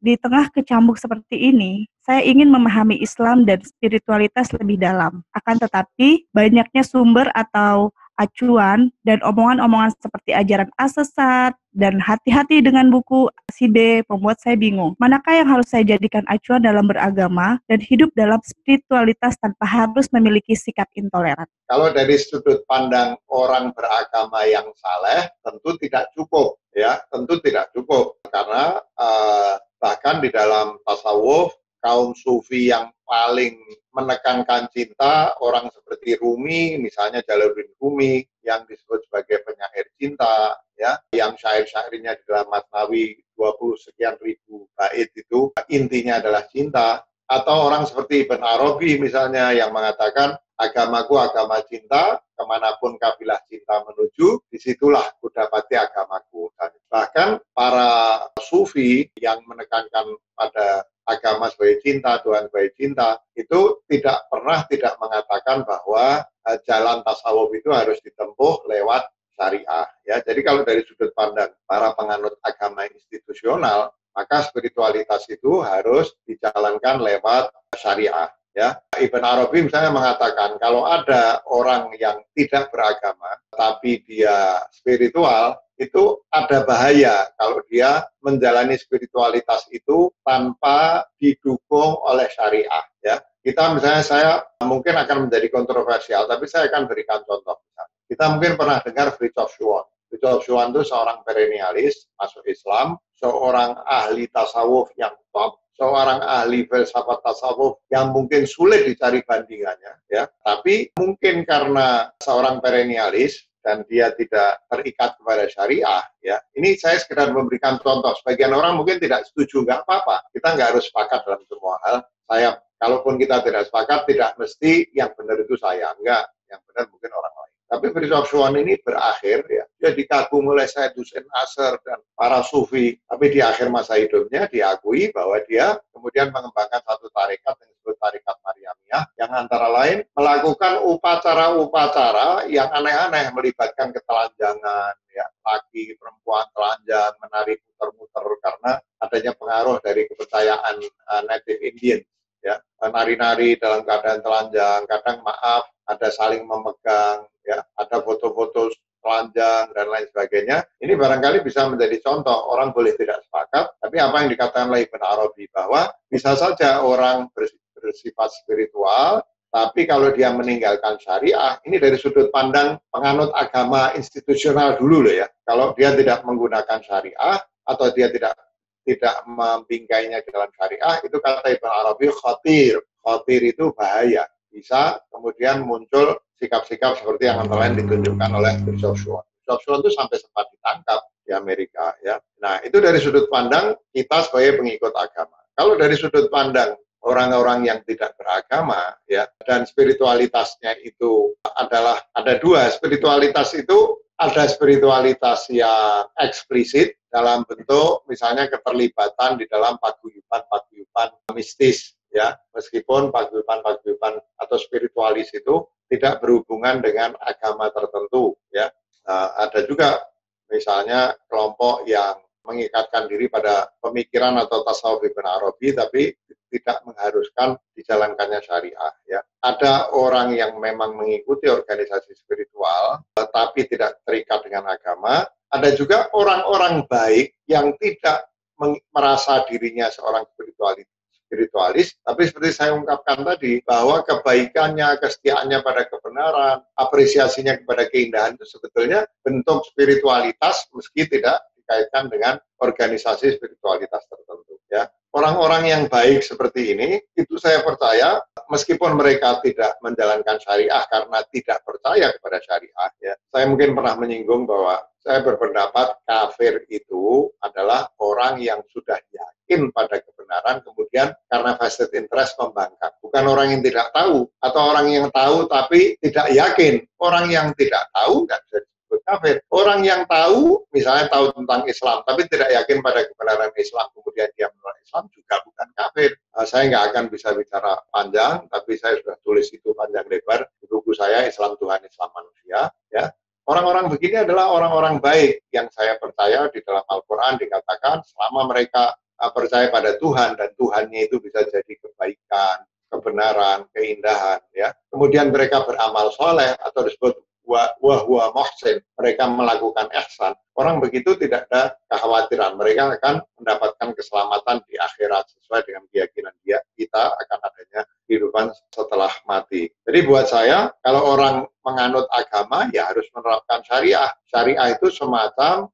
Di tengah kecambuk seperti ini, saya ingin memahami Islam dan spiritualitas lebih dalam. Akan tetapi, banyaknya sumber atau acuan dan omongan-omongan seperti ajaran sesat dan hati-hati dengan buku si B membuat saya bingung. Manakah yang harus saya jadikan acuan dalam beragama dan hidup dalam spiritualitas tanpa harus memiliki sikap intoleran? Kalau dari sudut pandang orang beragama yang saleh, tentu tidak cukup, ya, tentu tidak cukup karena bahkan di dalam tasawuf, kaum sufi yang paling menekankan cinta, orang seperti Rumi, misalnya Jalaluddin Rumi, yang disebut sebagai penyair cinta, ya, yang syair-syairnya di dalam Masnawi 20 sekian ribu bait itu intinya adalah cinta. Atau orang seperti Ibn Arabi misalnya yang mengatakan, agamaku agama cinta, kemanapun kabilah cinta menuju, disitulah kudapati agamaku. Dan bahkan para sufi yang menekankan pada agama sebagai cinta, Tuhan sebagai cinta, itu tidak pernah tidak mengatakan bahwa jalan tasawuf itu harus ditempuh lewat syariah. Ya, jadi kalau dari sudut pandang para penganut agama institusional, maka spiritualitas itu harus dijalankan lewat syariah. Ya, Ibn Arabi misalnya mengatakan kalau ada orang yang tidak beragama tapi dia spiritual, itu ada bahaya kalau dia menjalani spiritualitas itu tanpa didukung oleh syariah. Ya, kita misalnya, saya mungkin akan menjadi kontroversial, tapi saya akan berikan contoh. Kita mungkin pernah dengar Fritjof Schuon. Fritjof Schuon itu seorang perennialis masuk Islam, seorang ahli tasawuf yang top, seorang ahli filsafat tasawuf yang mungkin sulit dicari bandingannya, ya. Tapi mungkin karena seorang perennialis dan dia tidak terikat kepada syariah, ya. Ini saya sekedar memberikan contoh. Sebagian orang mungkin tidak setuju, nggak apa-apa. Kita nggak harus sepakat dalam semua hal. Kalaupun kita tidak sepakat, tidak mesti yang benar itu saya, enggak. Yang benar mungkin orang lain. Tapi Fritjof Schuon ini berakhir, ya, dia dikagumi oleh Said Hussein Nasr dan para sufi. Tapi di akhir masa hidupnya diakui bahwa dia kemudian mengembangkan satu tarekat yang disebut tarekat Maryamiyah, yang antara lain melakukan upacara-upacara yang aneh-aneh, melibatkan ketelanjangan, ya, laki perempuan telanjang, menari muter-muter karena adanya pengaruh dari kepercayaan Native Indian. Ya, nari-nari dalam keadaan telanjang, kadang maaf, ada saling memegang, ya, ada foto-foto telanjang dan lain sebagainya. Ini barangkali bisa menjadi contoh. Orang boleh tidak sepakat, tapi apa yang dikatakan oleh Ibn Arabi bahwa bisa saja orang bersifat spiritual Tapi kalau dia meninggalkan syariah, ini dari sudut pandang penganut agama institusional dulu loh ya. Kalau dia tidak menggunakan syariah atau dia tidak membingkainya dalam syariah, itu kata Ibn Arabi khatir. Khatir itu bahaya. Bisa kemudian muncul sikap-sikap seperti yang antara lain ditunjukkan oleh Joshua. Joshua itu sampai sempat ditangkap di Amerika ya. Nah, itu dari sudut pandang kita sebagai pengikut agama. Kalau dari sudut pandang orang-orang yang tidak beragama ya, dan spiritualitasnya itu adalah ada dua. Spiritualitas itu ada spiritualitas yang eksplisit dalam bentuk misalnya keterlibatan di dalam paguyuban mistis ya, meskipun paguyuban atau spiritualis itu tidak berhubungan dengan agama tertentu ya. Ada juga misalnya kelompok yang mengikatkan diri pada pemikiran atau tasawuf Ibn Arabi tapi tidak mengharuskan dijalankannya syariah ya. Ada orang yang memang mengikuti organisasi spiritual tapi tidak terikat dengan agama. Ada juga orang-orang baik yang tidak merasa dirinya seorang spiritualis, tapi seperti saya ungkapkan tadi, bahwa kebaikannya, kesetiaannya pada kebenaran, apresiasinya kepada keindahan itu sebetulnya bentuk spiritualitas meski tidak dikaitkan dengan organisasi spiritualitas tertentu ya. Orang-orang yang baik seperti ini, itu saya percaya meskipun mereka tidak menjalankan syariah karena tidak percaya kepada syariah ya. Saya mungkin pernah menyinggung bahwa saya berpendapat kafir itu adalah orang yang sudah yakin pada kebenaran kemudian karena vested interest membangkang. Bukan orang yang tidak tahu atau orang yang tahu tapi tidak yakin. Orang yang tidak tahu nggak bisa disebut kafir. Orang yang tahu, misalnya tahu tentang Islam tapi tidak yakin pada kebenaran Islam kemudian dia menolak Islam juga bukan kafir. Saya nggak akan bisa bicara panjang, tapi saya sudah tulis itu panjang lebar di buku saya Islam Tuhan Islam Manusia ya. Orang-orang begini adalah orang-orang baik yang saya percaya di dalam Al-Quran dikatakan selama mereka percaya pada Tuhan dan Tuhannya itu bisa jadi kebaikan, kebenaran, keindahan ya. Kemudian mereka beramal soleh atau disebut wahwa muhsin, mereka melakukan ihsan. Orang begitu tidak ada kekhawatiran, mereka akan mendapatkan keselamatan di akhirat sesuai dengan keyakinan kita akan adanya kehidupan setelah mati. Jadi buat saya, kalau orang menganut agama ya harus menerapkan syariah. Syariah itu semacam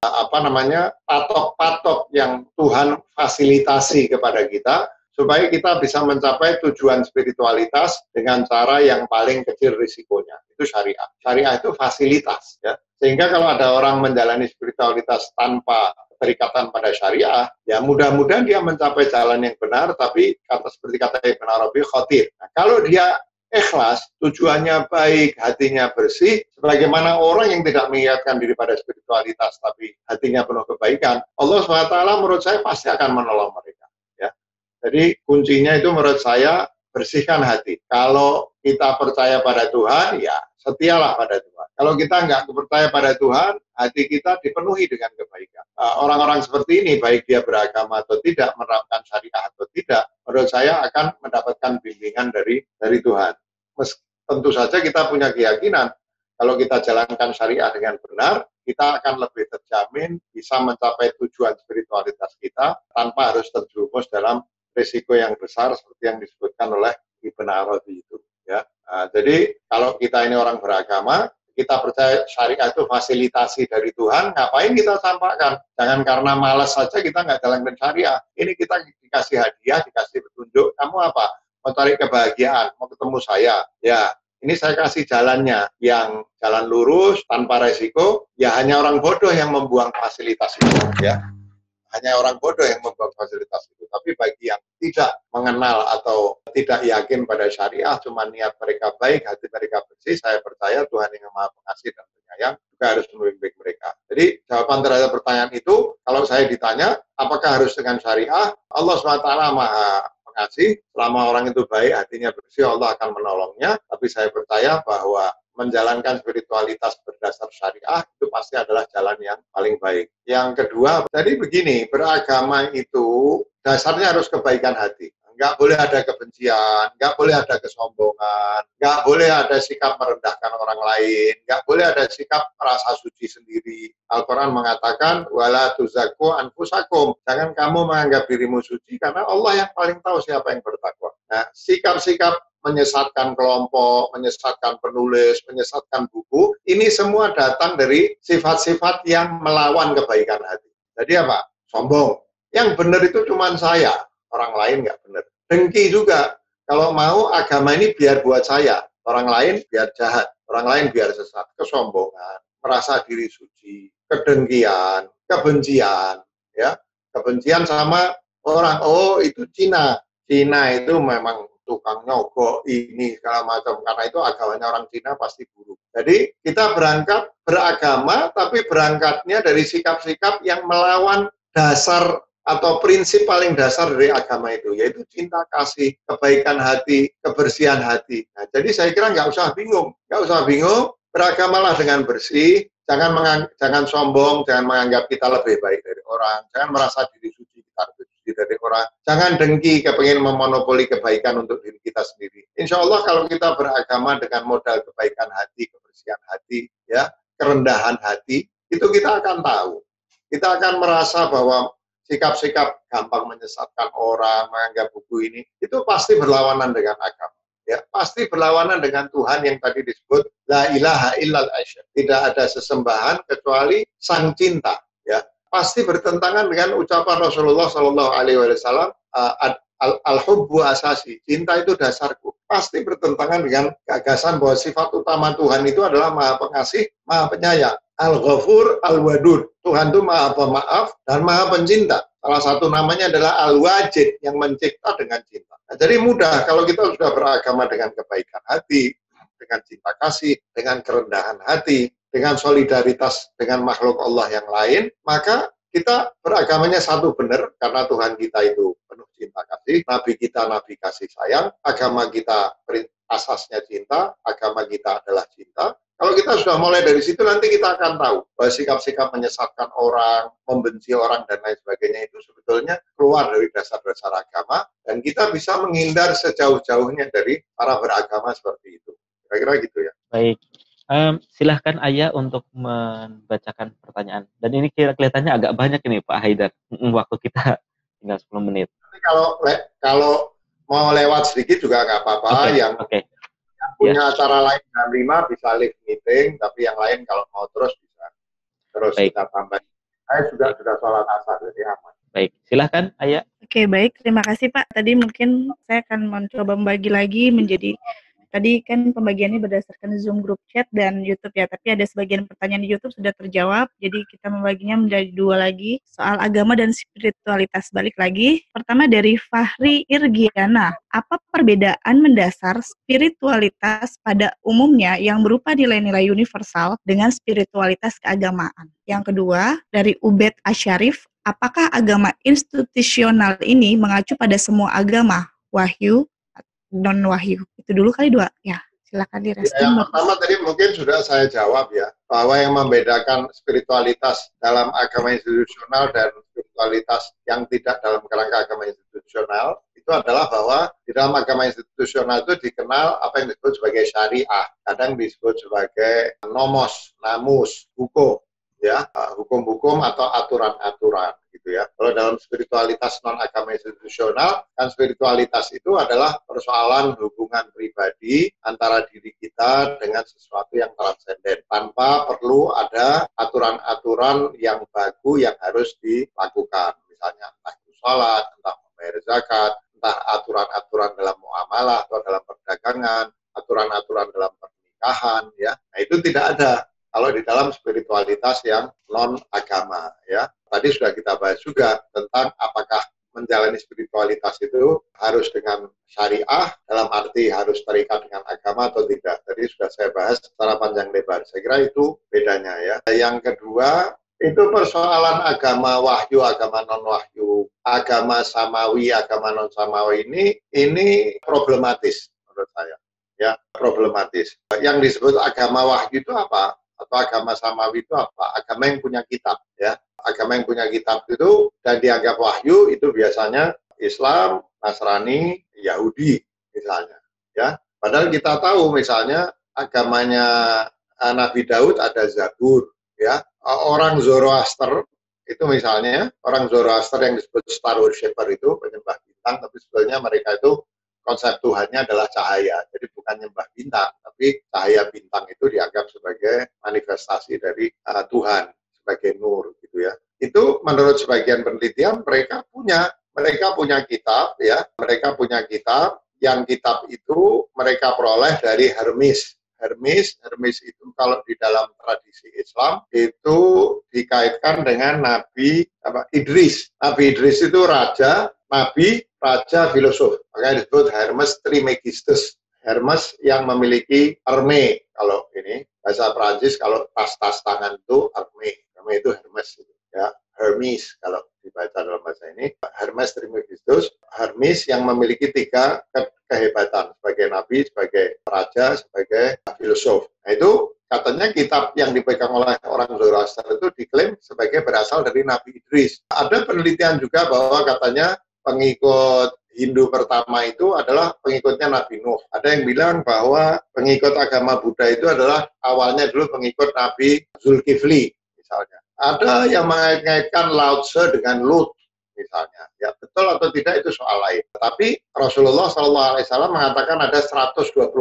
patok-patok yang Tuhan fasilitasi kepada kita supaya kita bisa mencapai tujuan spiritualitas dengan cara yang paling kecil risikonya. Itu syariah. Syariah itu fasilitas ya. Sehingga kalau ada orang menjalani spiritualitas tanpa keterikatan pada syariah, ya mudah-mudahan dia mencapai jalan yang benar, tapi seperti kata Ibn Arabi khatir. Nah, kalau dia ikhlas, tujuannya baik, hatinya bersih, sebagaimana orang yang tidak mengingatkan diri pada spiritualitas, tapi hatinya penuh kebaikan, Allah SWT menurut saya pasti akan menolong mereka. Ya. Jadi kuncinya itu menurut saya bersihkan hati. Kalau kita percaya pada Tuhan, ya setialah pada Tuhan. Kalau kita nggak percaya pada Tuhan, hati kita dipenuhi dengan kebaikan. Orang-orang seperti ini, baik dia beragama atau tidak, menerapkan syariah atau tidak, menurut saya akan mendapatkan bimbingan dari Tuhan. Tentu saja kita punya keyakinan, kalau kita jalankan syariah dengan benar, kita akan lebih terjamin bisa mencapai tujuan spiritualitas kita tanpa harus terjerumus dalam risiko yang besar seperti yang disebutkan oleh Ibn Arabi itu. Ya. Jadi kalau kita ini orang beragama, kita percaya syariah itu fasilitasi dari Tuhan, ngapain kita sampaikan? Jangan karena malas saja kita nggak jalankan syariah. Ini kita dikasih hadiah, dikasih petunjuk. Kamu apa? Mau cari kebahagiaan, mau ketemu saya. Ya, ini saya kasih jalannya. Yang jalan lurus, tanpa resiko, ya hanya orang bodoh yang membuang fasilitas itu. Ya. Hanya orang bodoh yang membuang fasilitas itu. Tapi bagi yang tidak mengenal atau tidak yakin pada syariah, cuma niat mereka baik, hati mereka bersih, saya percaya Tuhan yang Maha Pengasih dan Penyayang juga harus membimbing mereka. Jadi jawaban terhadap pertanyaan itu, kalau saya ditanya, apakah harus dengan syariah? Allah SWT Maha Pengasih, selama orang itu baik, hatinya bersih, Allah akan menolongnya. Tapi saya percaya bahwa menjalankan spiritualitas berdasar syariah itu pasti adalah jalan yang paling baik. Yang kedua, jadi begini, beragama itu dasarnya harus kebaikan hati. Nggak boleh ada kebencian, nggak boleh ada kesombongan, nggak boleh ada sikap merendahkan orang lain, nggak boleh ada sikap merasa suci sendiri. Al-Quran mengatakan, wala tuzakku anfusakum. Jangan kamu menganggap dirimu suci, karena Allah yang paling tahu siapa yang bertakwa. Nah, sikap-sikap menyesatkan kelompok, menyesatkan penulis, menyesatkan buku, ini semua datang dari sifat-sifat yang melawan kebaikan hati. Jadi apa? Sombong. Yang benar itu cuma saya, orang lain nggak benar. Dengki juga. Kalau mau agama ini biar buat saya, orang lain biar jahat, orang lain biar sesat. Kesombongan, merasa diri suci, kedengkian, kebencian, ya, kebencian sama orang. Oh, itu Cina itu memang tukang nyogok ini segala macam, karena itu agamanya orang Cina pasti buruk. Jadi kita berangkat beragama, tapi berangkatnya dari sikap-sikap yang melawan dasar atau prinsip paling dasar dari agama itu, yaitu cinta kasih, kebaikan hati, kebersihan hati. Nah, jadi saya kira nggak usah bingung, beragamalah dengan bersih, jangan sombong, jangan menganggap kita lebih baik dari orang, jangan merasa diri suci kita lebih suci dari orang, jangan dengki, kepingin memonopoli kebaikan untuk diri kita sendiri. Insya Allah kalau kita beragama dengan modal kebaikan hati, kebersihan hati, ya, kerendahan hati, itu kita akan tahu, kita akan merasa bahwa sikap-sikap gampang menyesatkan orang, menganggap buku ini, itu pasti berlawanan dengan agama. Ya, pasti berlawanan dengan Tuhan yang tadi disebut la ilaha illal asyad. Tidak ada sesembahan kecuali Sang Cinta. Ya, pasti bertentangan dengan ucapan Rasulullah Shallallahu Alaihi Wasallam, al-hubbu asasi, cinta itu dasarku. Pasti bertentangan dengan gagasan bahwa sifat utama Tuhan itu adalah Maha Pengasih, Maha Penyayang. Al-Ghafur, Al-Wadud. Tuhan itu Maha Pemaaf dan Maha Pencinta. Salah satu namanya adalah Al-Wajid, yang mencipta dengan cinta. Nah, jadi mudah kalau kita sudah beragama dengan kebaikan hati, dengan cinta kasih, dengan kerendahan hati, dengan solidaritas dengan makhluk Allah yang lain, maka kita beragamanya satu benar, karena Tuhan kita itu penuh cinta kasih, Nabi kita Nabi kasih sayang, agama kita asasnya cinta, agama kita adalah cinta. Kalau kita sudah mulai dari situ, nanti kita akan tahu bahwa sikap-sikap menyesatkan orang, membenci orang, dan lain sebagainya itu sebetulnya keluar dari dasar-dasar agama, dan kita bisa menghindar sejauh-jauhnya dari para beragama seperti itu. Kira-kira gitu ya. Baik. Silahkan Ayah untuk membacakan pertanyaan. Dan ini kelihatannya agak banyak ini Pak Haidar. Waktu kita tinggal 10 menit. Tapi kalau mau lewat sedikit juga nggak apa-apa. Yang punya acara lain jam 5 bisa live meeting, tapi yang lain kalau mau terus bisa. Terus kita tambah. Saya sudah sholat asar, jadi aman. Baik, silahkan Ayah. Oke, baik. Terima kasih Pak. Tadi mungkin saya akan mencoba membagi lagi menjadi, tadi kan pembagiannya berdasarkan Zoom group chat dan YouTube ya, tapi ada sebagian pertanyaan di YouTube sudah terjawab, jadi kita membaginya menjadi 2 lagi, soal agama dan spiritualitas. Balik lagi, pertama dari Fahri Irgiana, apa perbedaan mendasar spiritualitas pada umumnya yang berupa nilai-nilai universal dengan spiritualitas keagamaan? Yang kedua, dari Ubed Asyarif, apakah agama institusional ini mengacu pada semua agama, wahyu, non-wahyu? Itu dulu kali 2 ya, silakan direspon. Yang pertama tadi mungkin sudah saya jawab ya, bahwa yang membedakan spiritualitas dalam agama institusional dan spiritualitas yang tidak dalam kerangka agama institusional itu adalah bahwa di dalam agama institusional itu dikenal apa yang disebut sebagai syariah, kadang disebut sebagai nomos, namus, hukum, ya, hukum-hukum atau aturan-aturan gitu ya. Kalau dalam spiritualitas non agama institusional, kan spiritualitas itu adalah persoalan hubungan pribadi antara diri kita dengan sesuatu yang transenden, tanpa perlu ada aturan-aturan yang baku yang harus dilakukan, misalnya entah itu sholat, entah membayar zakat, entah aturan-aturan dalam muamalah atau dalam perdagangan, aturan-aturan dalam pernikahan, ya. Nah, itu tidak ada kalau di dalam spiritualitas yang non-agama, ya. Tadi sudah kita bahas juga tentang apakah menjalani spiritualitas itu harus dengan syariah, dalam arti harus terikat dengan agama atau tidak. Tadi sudah saya bahas secara panjang lebar. Saya kira itu bedanya ya. Yang kedua, itu persoalan agama wahyu, agama non-wahyu, agama samawi, agama non-samawi ini problematis menurut saya. Ya, problematis. Yang disebut agama wahyu itu apa? Atau agama samawi itu apa? Agama yang punya kitab, ya. Agama yang punya kitab itu dan dianggap wahyu itu biasanya Islam, Nasrani, Yahudi misalnya, ya. Padahal kita tahu misalnya agamanya Nabi Daud ada Zabur, ya. Orang Zoroaster itu misalnya, orang Zoroaster yang disebut Star Worshipper itu penyembah bintang, tapi sebenarnya mereka itu konsep Tuhannya adalah cahaya. Jadi bukan nyembah bintang, tapi cahaya bintang itu dianggap sebagai manifestasi dari Tuhan, sebagai nur gitu ya. Itu menurut sebagian penelitian mereka punya kitab ya, mereka punya kitab yang kitab itu mereka peroleh dari Hermes. Hermes itu kalau di dalam tradisi Islam itu dikaitkan dengan Nabi Idris. Nabi Idris itu raja, nabi, raja, filosof. Makanya disebut Hermes Trismegistus. Hermes yang memiliki Hermes. Kalau ini bahasa Prancis, kalau tas-tas tangan itu Hermes. Hermes itu Hermes. Ya, Hermes kalau dibaca dalam bahasa ini. Hermes Trismegistus. Hermes yang memiliki 3 kehebatan sebagai nabi, sebagai raja, sebagai filosof. Nah itu katanya kitab yang dipegang oleh orang Zoroaster itu diklaim sebagai berasal dari Nabi Idris. Ada penelitian juga bahwa katanya pengikut Hindu pertama itu adalah pengikutnya Nabi Nuh. Ada yang bilang bahwa pengikut agama Buddha itu adalah awalnya dulu pengikut Nabi Zulkifli misalnya. Ada yang mengaitkan Lao Tse dengan Lut misalnya. Ya betul atau tidak itu soal lain. Tapi Rasulullah SAW mengatakan ada 124.000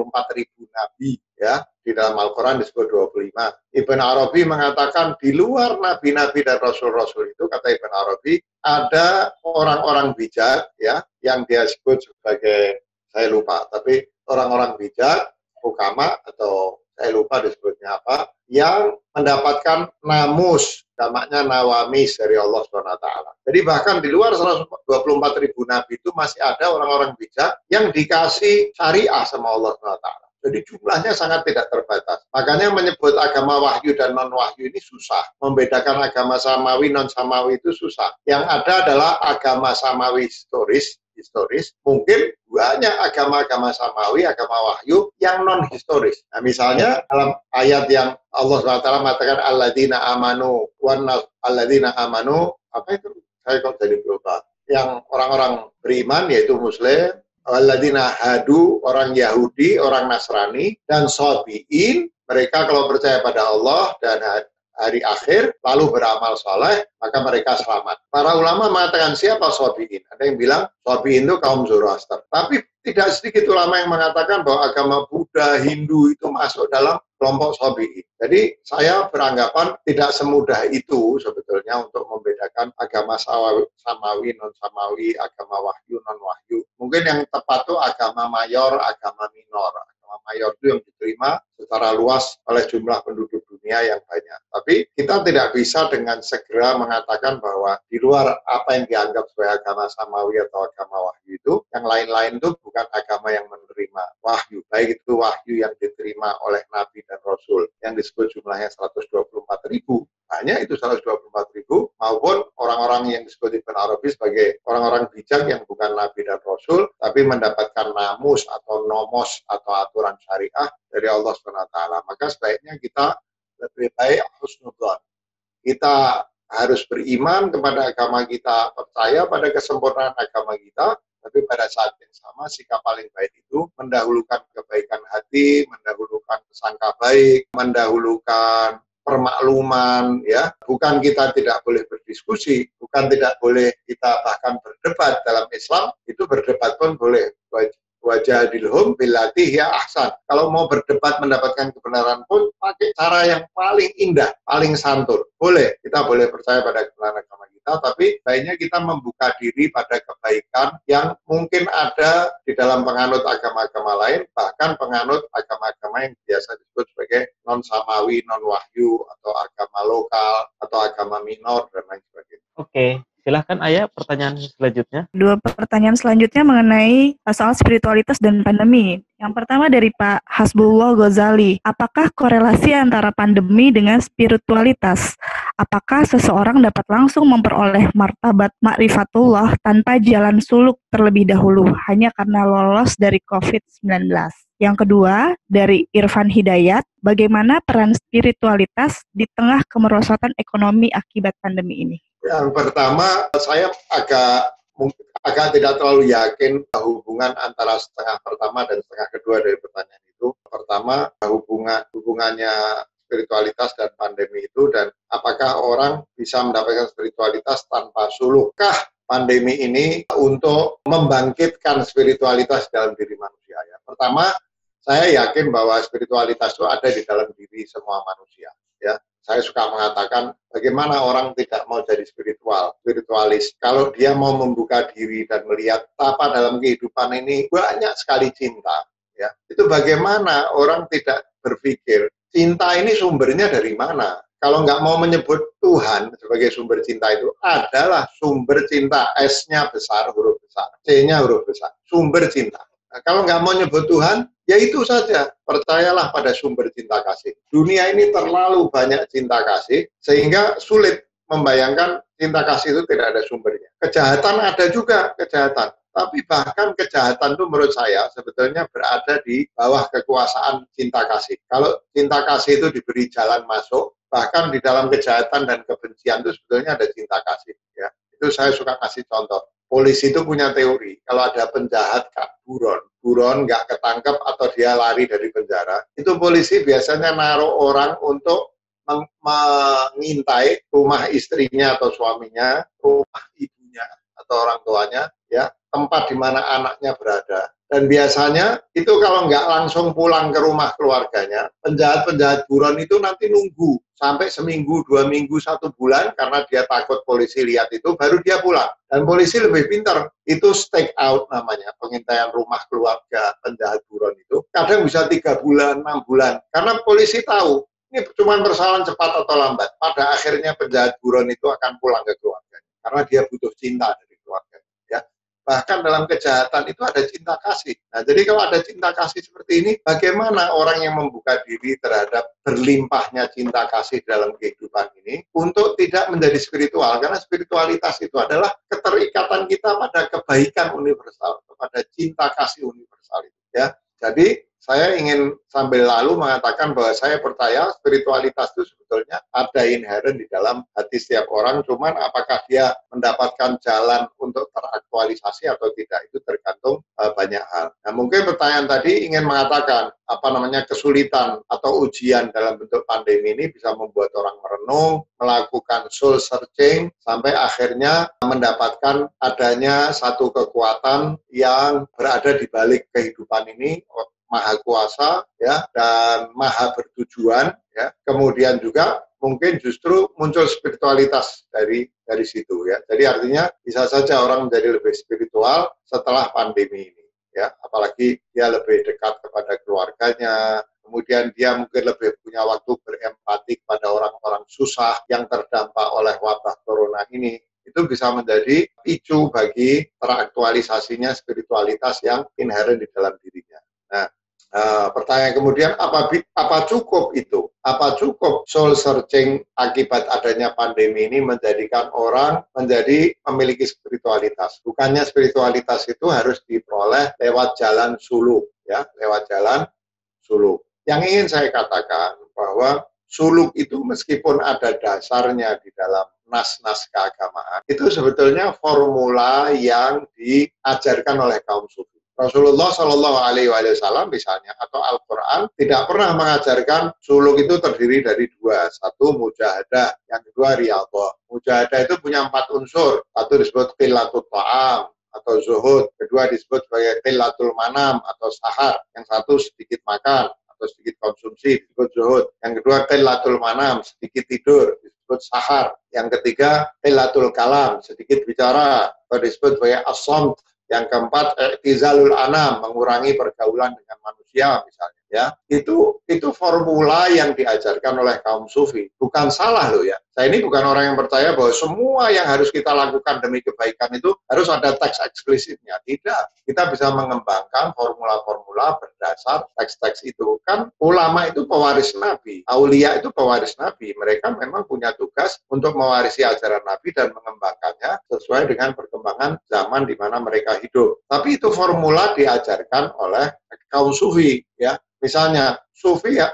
nabi ya. Di dalam Al-Quran disebut 25. Ibn Arabi mengatakan di luar nabi-nabi dan rasul-rasul itu, kata Ibn Arabi, ada orang-orang bijak ya yang dia sebut sebagai, saya lupa, tapi orang-orang bijak, hukama atau saya lupa disebutnya apa, yang mendapatkan namus, jamaknya nawamis dari Allah SWT. Jadi bahkan di luar 124.000 nabi itu masih ada orang-orang bijak yang dikasih syariah sama Allah SWT. Jadi jumlahnya sangat tidak terbatas. Makanya menyebut agama wahyu dan non-wahyu ini susah. Membedakan agama samawi, non-samawi itu susah. Yang ada adalah agama samawi historis. Mungkin banyak agama-agama samawi, agama wahyu yang non-historis. Nah, misalnya dalam ayat yang Allah SWT mengatakan alladzina amanu apa itu? Saya kok jadi berubah. Yang orang-orang beriman yaitu muslim, alladzina hadu, orang Yahudi, orang Nasrani, dan sabiin, mereka kalau percaya pada Allah dan hari akhir, lalu beramal soleh, maka mereka selamat. Para ulama mengatakan siapa sabiin? Ada yang bilang sabiin itu kaum Zoroaster. Tapi tidak sedikit ulama yang mengatakan bahwa agama Buddha, Hindu itu masuk dalam kelompok sabiin. Jadi saya beranggapan tidak semudah itu sebetulnya untuk membedakan agama samawi, non-samawi, agama wahyu, non-wahyu. Mungkin yang tepat itu agama mayor, agama minor. Agama mayor itu yang diterima secara luas oleh jumlah penduduk dunia yang banyak. Tapi kita tidak bisa dengan segera mengatakan bahwa di luar apa yang dianggap sebagai agama samawi atau agama wahyu itu, yang lain-lain itu bukan agama yang menerima wahyu. Baik itu wahyu yang diterima oleh Nabi dan Rasul, yang disebut jumlahnya 124.000, hanya itu 124.000, maupun orang-orang yang disebut Ibn Arabi sebagai orang-orang bijak yang bukan Nabi dan Rasul, tapi mendapatkan namus atau nomos atau aturan syariah dari Allah SWT. Maka sebaiknya kita lebih baik husnudzon. Kita harus beriman kepada agama kita, percaya pada kesempurnaan agama kita, tapi pada saat yang sama sikap paling baik itu mendahulukan kebaikan hati, mendahulukan prasangka baik, mendahulukan permakluman, ya. Bukan kita tidak boleh berdiskusi, bukan tidak boleh kita bahkan berdebat. Dalam Islam itu berdebat pun boleh. Wajadilhum billati hiya ahsan. Kalau mau berdebat mendapatkan kebenaran pun pakai cara yang paling indah, paling santun. Boleh, kita boleh percaya pada kebenaran agama kita, tapi baiknya kita membuka diri pada kebaikan yang mungkin ada di dalam penganut agama-agama lain, bahkan penganut agama-agama yang biasa disebut sebagai non-samawi, non-wahyu, atau agama lokal, atau agama minor, dan lain sebagainya. Oke. Silahkan Ayah, pertanyaan selanjutnya. 2 pertanyaan selanjutnya mengenai soal spiritualitas dan pandemi. Yang pertama dari Pak Hasbullah Ghazali. Apakah korelasi antara pandemi dengan spiritualitas? Apakah seseorang dapat langsung memperoleh martabat ma'rifatullah tanpa jalan suluk terlebih dahulu, hanya karena lolos dari COVID-19? Yang kedua, dari Irfan Hidayat, bagaimana peran spiritualitas di tengah kemerosotan ekonomi akibat pandemi ini? Yang pertama, saya agak tidak terlalu yakin hubungan antara setengah pertama dan setengah kedua dari pertanyaan itu. Pertama, hubungannya spiritualitas dan pandemi itu, dan apakah orang bisa mendapatkan spiritualitas tanpa suluk? pandemi ini untuk membangkitkan spiritualitas dalam diri manusia. Ya. Pertama, saya yakin bahwa spiritualitas itu ada di dalam diri semua manusia. Ya, saya suka mengatakan bagaimana orang tidak mau jadi spiritualis. Kalau dia mau membuka diri dan melihat apa dalam kehidupan ini banyak sekali cinta. Ya, itu bagaimana orang tidak berpikir cinta ini sumbernya dari mana? Kalau nggak mau menyebut Tuhan sebagai sumber cinta itu adalah sumber cinta, S-nya besar, huruf besar, C-nya huruf besar, sumber cinta. Nah, kalau nggak mau nyebut Tuhan, ya itu saja, percayalah pada sumber cinta kasih. Dunia ini terlalu banyak cinta kasih, sehingga sulit membayangkan cinta kasih itu tidak ada sumbernya. Kejahatan ada juga, kejahatan. Tapi bahkan kejahatan itu menurut saya sebetulnya berada di bawah kekuasaan cinta kasih. Kalau cinta kasih itu diberi jalan masuk, bahkan di dalam kejahatan dan kebencian itu sebetulnya ada cinta kasih. Ya. Itu saya suka kasih contoh. Polisi itu punya teori, kalau ada penjahat buron nggak ketangkep atau dia lari dari penjara, itu polisi biasanya naruh orang untuk mengintai rumah istrinya atau suaminya, rumah ibunya atau orang tuanya, ya, tempat di mana anaknya berada. Dan biasanya itu kalau nggak langsung pulang ke rumah keluarganya, penjahat-penjahat buron itu nanti nunggu sampai seminggu, 2 minggu, 1 bulan karena dia takut polisi lihat itu, baru dia pulang. Dan polisi lebih pintar, itu stake out namanya, pengintaian rumah keluarga penjahat buron itu. Kadang bisa 3 bulan, 6 bulan, karena polisi tahu ini cuma persoalan cepat atau lambat. Pada akhirnya penjahat buron itu akan pulang ke keluarganya, karena dia butuh cinta dari keluarga. Ya. Bahkan dalam kejahatan itu ada cinta kasih. Nah, jadi kalau ada cinta kasih seperti ini, bagaimana orang yang membuka diri terhadap berlimpahnya cinta kasih dalam kehidupan ini untuk tidak menjadi spiritual? Karena spiritualitas itu adalah keterikatan kita pada kebaikan universal, kepada cinta kasih universal. Ya, jadi saya ingin sambil lalu mengatakan bahwa saya percaya spiritualitas itu sebetulnya ada inherent di dalam hati setiap orang, cuman apakah dia mendapatkan jalan untuk teraktualisasi atau tidak, itu tergantung banyak hal. Nah, mungkin pertanyaan tadi ingin mengatakan kesulitan atau ujian dalam bentuk pandemi ini bisa membuat orang merenung, melakukan soul searching, sampai akhirnya mendapatkan adanya satu kekuatan yang berada di balik kehidupan ini, maha kuasa, ya, dan maha bertujuan, ya. Kemudian juga mungkin justru muncul spiritualitas dari situ, ya. Jadi artinya bisa saja orang menjadi lebih spiritual setelah pandemi ini, ya. Apalagi dia lebih dekat kepada keluarganya, kemudian dia mungkin lebih punya waktu berempati pada orang-orang susah yang terdampak oleh wabah corona ini. Itu bisa menjadi picu bagi teraktualisasinya spiritualitas yang inherent di dalam dirinya. Nah, pertanyaan kemudian, apa cukup itu? Apa cukup soul searching akibat adanya pandemi ini menjadikan orang menjadi memiliki spiritualitas? Bukannya spiritualitas itu harus diperoleh lewat jalan suluk, ya, lewat jalan suluk. Yang ingin saya katakan bahwa suluk itu meskipun ada dasarnya di dalam nas-nas keagamaan, itu sebetulnya formula yang diajarkan oleh kaum sufi. Rasulullah Shallallahu Alaihi Wasallam misalnya atau Al-Quran tidak pernah mengajarkan suluk itu terdiri dari 2, satu mujahadah, yang kedua riyadhah. Mujahadah itu punya 4 unsur, satu disebut qillatul ta'am atau zuhud, kedua disebut sebagai qillatul manam atau sahar, yang satu sedikit makan atau sedikit konsumsi disebut zuhud, yang kedua qillatul manam, sedikit tidur disebut sahar, yang ketiga qillatul kalam, sedikit bicara atau disebut sebagai as-samt, yang keempat i'tizalul anam, mengurangi pergaulan dengan manusia misalnya, ya. Itu formula yang diajarkan oleh kaum sufi. Bukan salah loh, ya. Saya ini bukan orang yang percaya bahwa semua yang harus kita lakukan demi kebaikan itu harus ada teks eksplisitnya. Tidak. Kita bisa mengembangkan formula-formula berdasar teks-teks itu. Kan ulama itu pewaris Nabi, aulia itu pewaris Nabi. Mereka memang punya tugas untuk mewarisi ajaran Nabi dan mengembangkannya sesuai dengan perkembangan zaman di mana mereka hidup. Tapi itu formula diajarkan oleh kaum sufi, ya. Misalnya sufi, ya,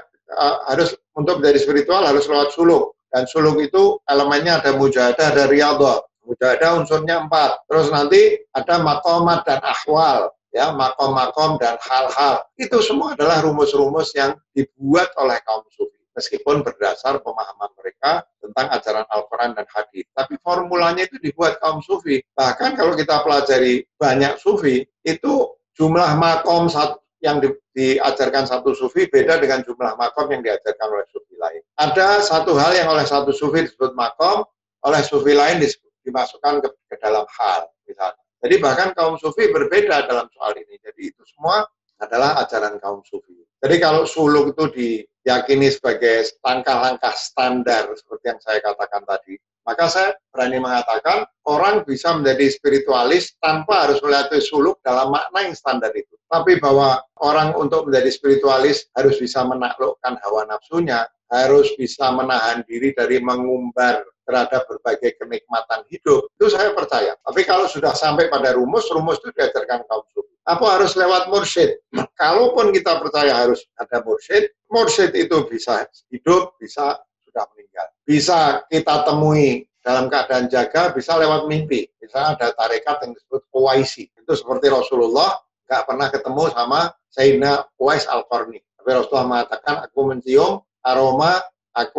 harus untuk menjadi spiritual harus lewat suluk, dan suluk itu elemennya ada mujahadah, ada riyadhah. Mujahadah unsurnya 4, terus nanti ada maqamat dan ahwal, ya, makom-makom dan hal-hal. Itu semua adalah rumus-rumus yang dibuat oleh kaum sufi. meskipun berdasar pemahaman mereka tentang ajaran Al-Quran dan hadis. Tapi formulanya itu dibuat kaum sufi. Bahkan kalau kita pelajari banyak sufi, itu jumlah makom yang diajarkan satu sufi beda dengan jumlah makom yang diajarkan oleh sufi lain. Ada satu hal yang oleh satu sufi disebut makom, oleh sufi lain dimasukkan ke dalam hal, misalnya. Jadi bahkan kaum sufi berbeda dalam soal ini. Jadi itu semua adalah ajaran kaum sufi. Jadi kalau suluk itu diyakini sebagai langkah-langkah standar seperti yang saya katakan tadi, maka saya berani mengatakan orang bisa menjadi spiritualis tanpa harus melihat suluk dalam makna yang standar itu. Tapi bahwa orang untuk menjadi spiritualis harus bisa menaklukkan hawa nafsunya, harus bisa menahan diri dari mengumbar terhadap berbagai kenikmatan hidup, itu saya percaya. Tapi kalau sudah sampai pada rumus itu diajarkan kaum sufi. Apa harus lewat mursyid? Kalaupun kita percaya harus ada mursyid itu bisa hidup, bisa sudah meninggal. Bisa kita temui dalam keadaan jaga, bisa lewat mimpi. Misalnya ada tarekat yang disebut Uwaisi. Itu seperti Rasulullah nggak pernah ketemu sama Sayyidina Uwais Al-Qarni. Tapi Rasulullah mengatakan, aku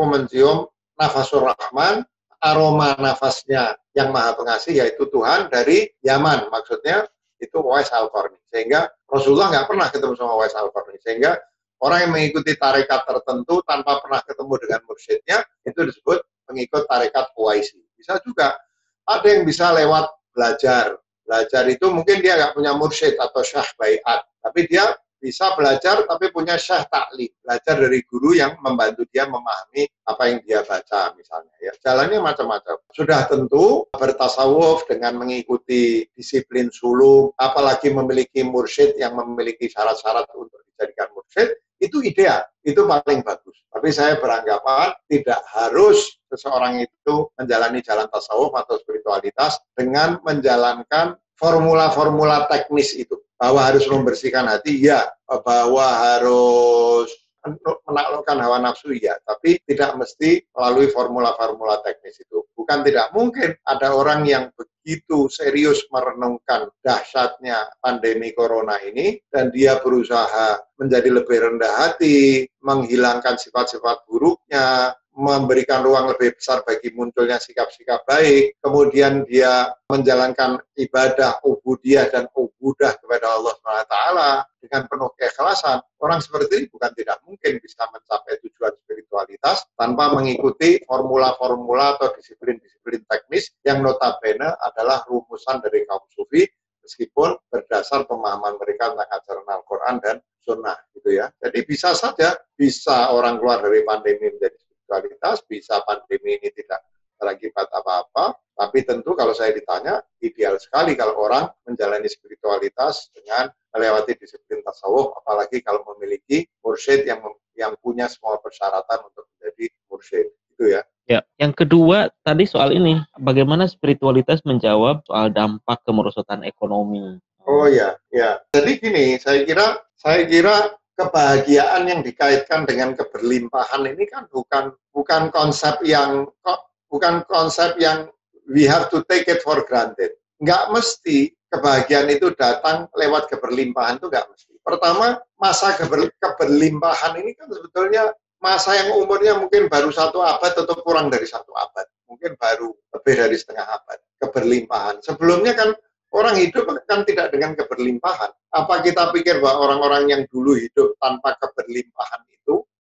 mencium nafasur Rahman, aroma nafasnya yang maha pengasih, yaitu Tuhan dari Yaman. Maksudnya itu Uwais Al-Qarni. Sehingga Rasulullah nggak pernah ketemu sama Uwais Al-Qarni. Sehingga orang yang mengikuti tarekat tertentu tanpa pernah ketemu dengan mursyidnya, itu disebut pengikut tarekat Uwaisi. Bisa juga ada yang bisa lewat belajar. Belajar itu mungkin dia nggak punya mursyid atau syah bai'at, tapi dia bisa belajar tapi punya syah ta'lim, belajar dari guru yang membantu dia memahami apa yang dia baca misalnya. Ya, jalannya macam-macam. Sudah tentu bertasawuf dengan mengikuti disiplin suluk, apalagi memiliki mursyid yang memiliki syarat-syarat untuk dijadikan mursyid, itu ideal, itu paling bagus. Tapi saya beranggapan tidak harus seseorang itu menjalani jalan tasawuf atau spiritualitas dengan menjalankan formula-formula teknis itu. Bahwa harus membersihkan hati, ya. Bahwa harus menaklukkan hawa nafsu, ya. Tapi tidak mesti melalui formula-formula teknis itu. Bukan tidak mungkin ada orang yang begitu serius merenungkan dahsyatnya pandemi corona ini, dan dia berusaha menjadi lebih rendah hati, menghilangkan sifat-sifat buruknya, memberikan ruang lebih besar bagi munculnya sikap-sikap baik, kemudian dia menjalankan ibadah ubudiyah dan ubudah kepada Allah SWT dengan penuh keikhlasan. Orang seperti ini bukan tidak mungkin bisa mencapai tujuan spiritualitas tanpa mengikuti formula-formula atau disiplin-disiplin teknis yang notabene adalah rumusan dari kaum sufi, meskipun berdasar pemahaman mereka tentang ajaran Al-Quran dan Sunnah, gitu ya. Jadi bisa saja, bisa orang keluar dari pandemi menjadi spiritualitas, bisa pandemi ini tidak berakibat apa-apa, tapi tentu kalau saya ditanya, ideal sekali kalau orang menjalani spiritualitas dengan melewati disiplin tasawuf, apalagi kalau memiliki mursyid yang punya semua persyaratan untuk menjadi mursyid, gitu ya. Ya, yang kedua tadi soal ini, bagaimana spiritualitas menjawab soal dampak kemerosotan ekonomi. Oh ya, ya. Jadi gini, saya kira kebahagiaan yang dikaitkan dengan keberlimpahan ini kan bukan konsep yang we have to take it for granted. Nggak mesti kebahagiaan itu datang lewat keberlimpahan, itu nggak mesti. Pertama, masa keberlimpahan ini kan sebetulnya masa yang umurnya mungkin baru 1 abad atau kurang dari 1 abad. Mungkin baru lebih dari setengah abad. Keberlimpahan. Sebelumnya kan orang hidup kan tidak dengan keberlimpahan. Apa kita pikir bahwa orang-orang yang dulu hidup tanpa keberlimpahan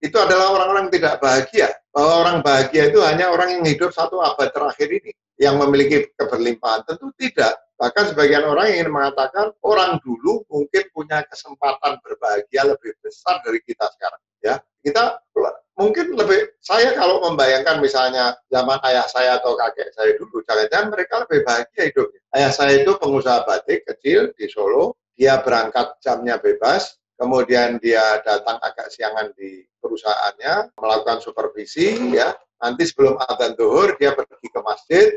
itu adalah orang-orang tidak bahagia? Bahwa orang bahagia itu hanya orang yang hidup 1 abad terakhir ini yang memiliki keberlimpahan? Tentu tidak. Bahkan sebagian orang ingin mengatakan orang dulu mungkin punya kesempatan berbahagia lebih besar dari kita sekarang. Ya, kita mungkin saya kalau membayangkan misalnya zaman ayah saya atau kakek saya dulu, jangan-jangan mereka lebih bahagia hidupnya. Ayah saya itu pengusaha batik kecil di Solo, dia berangkat jamnya bebas, kemudian dia datang agak siangan di perusahaannya, melakukan supervisi, ya. Nanti sebelum adzan zuhur dia pergi ke masjid,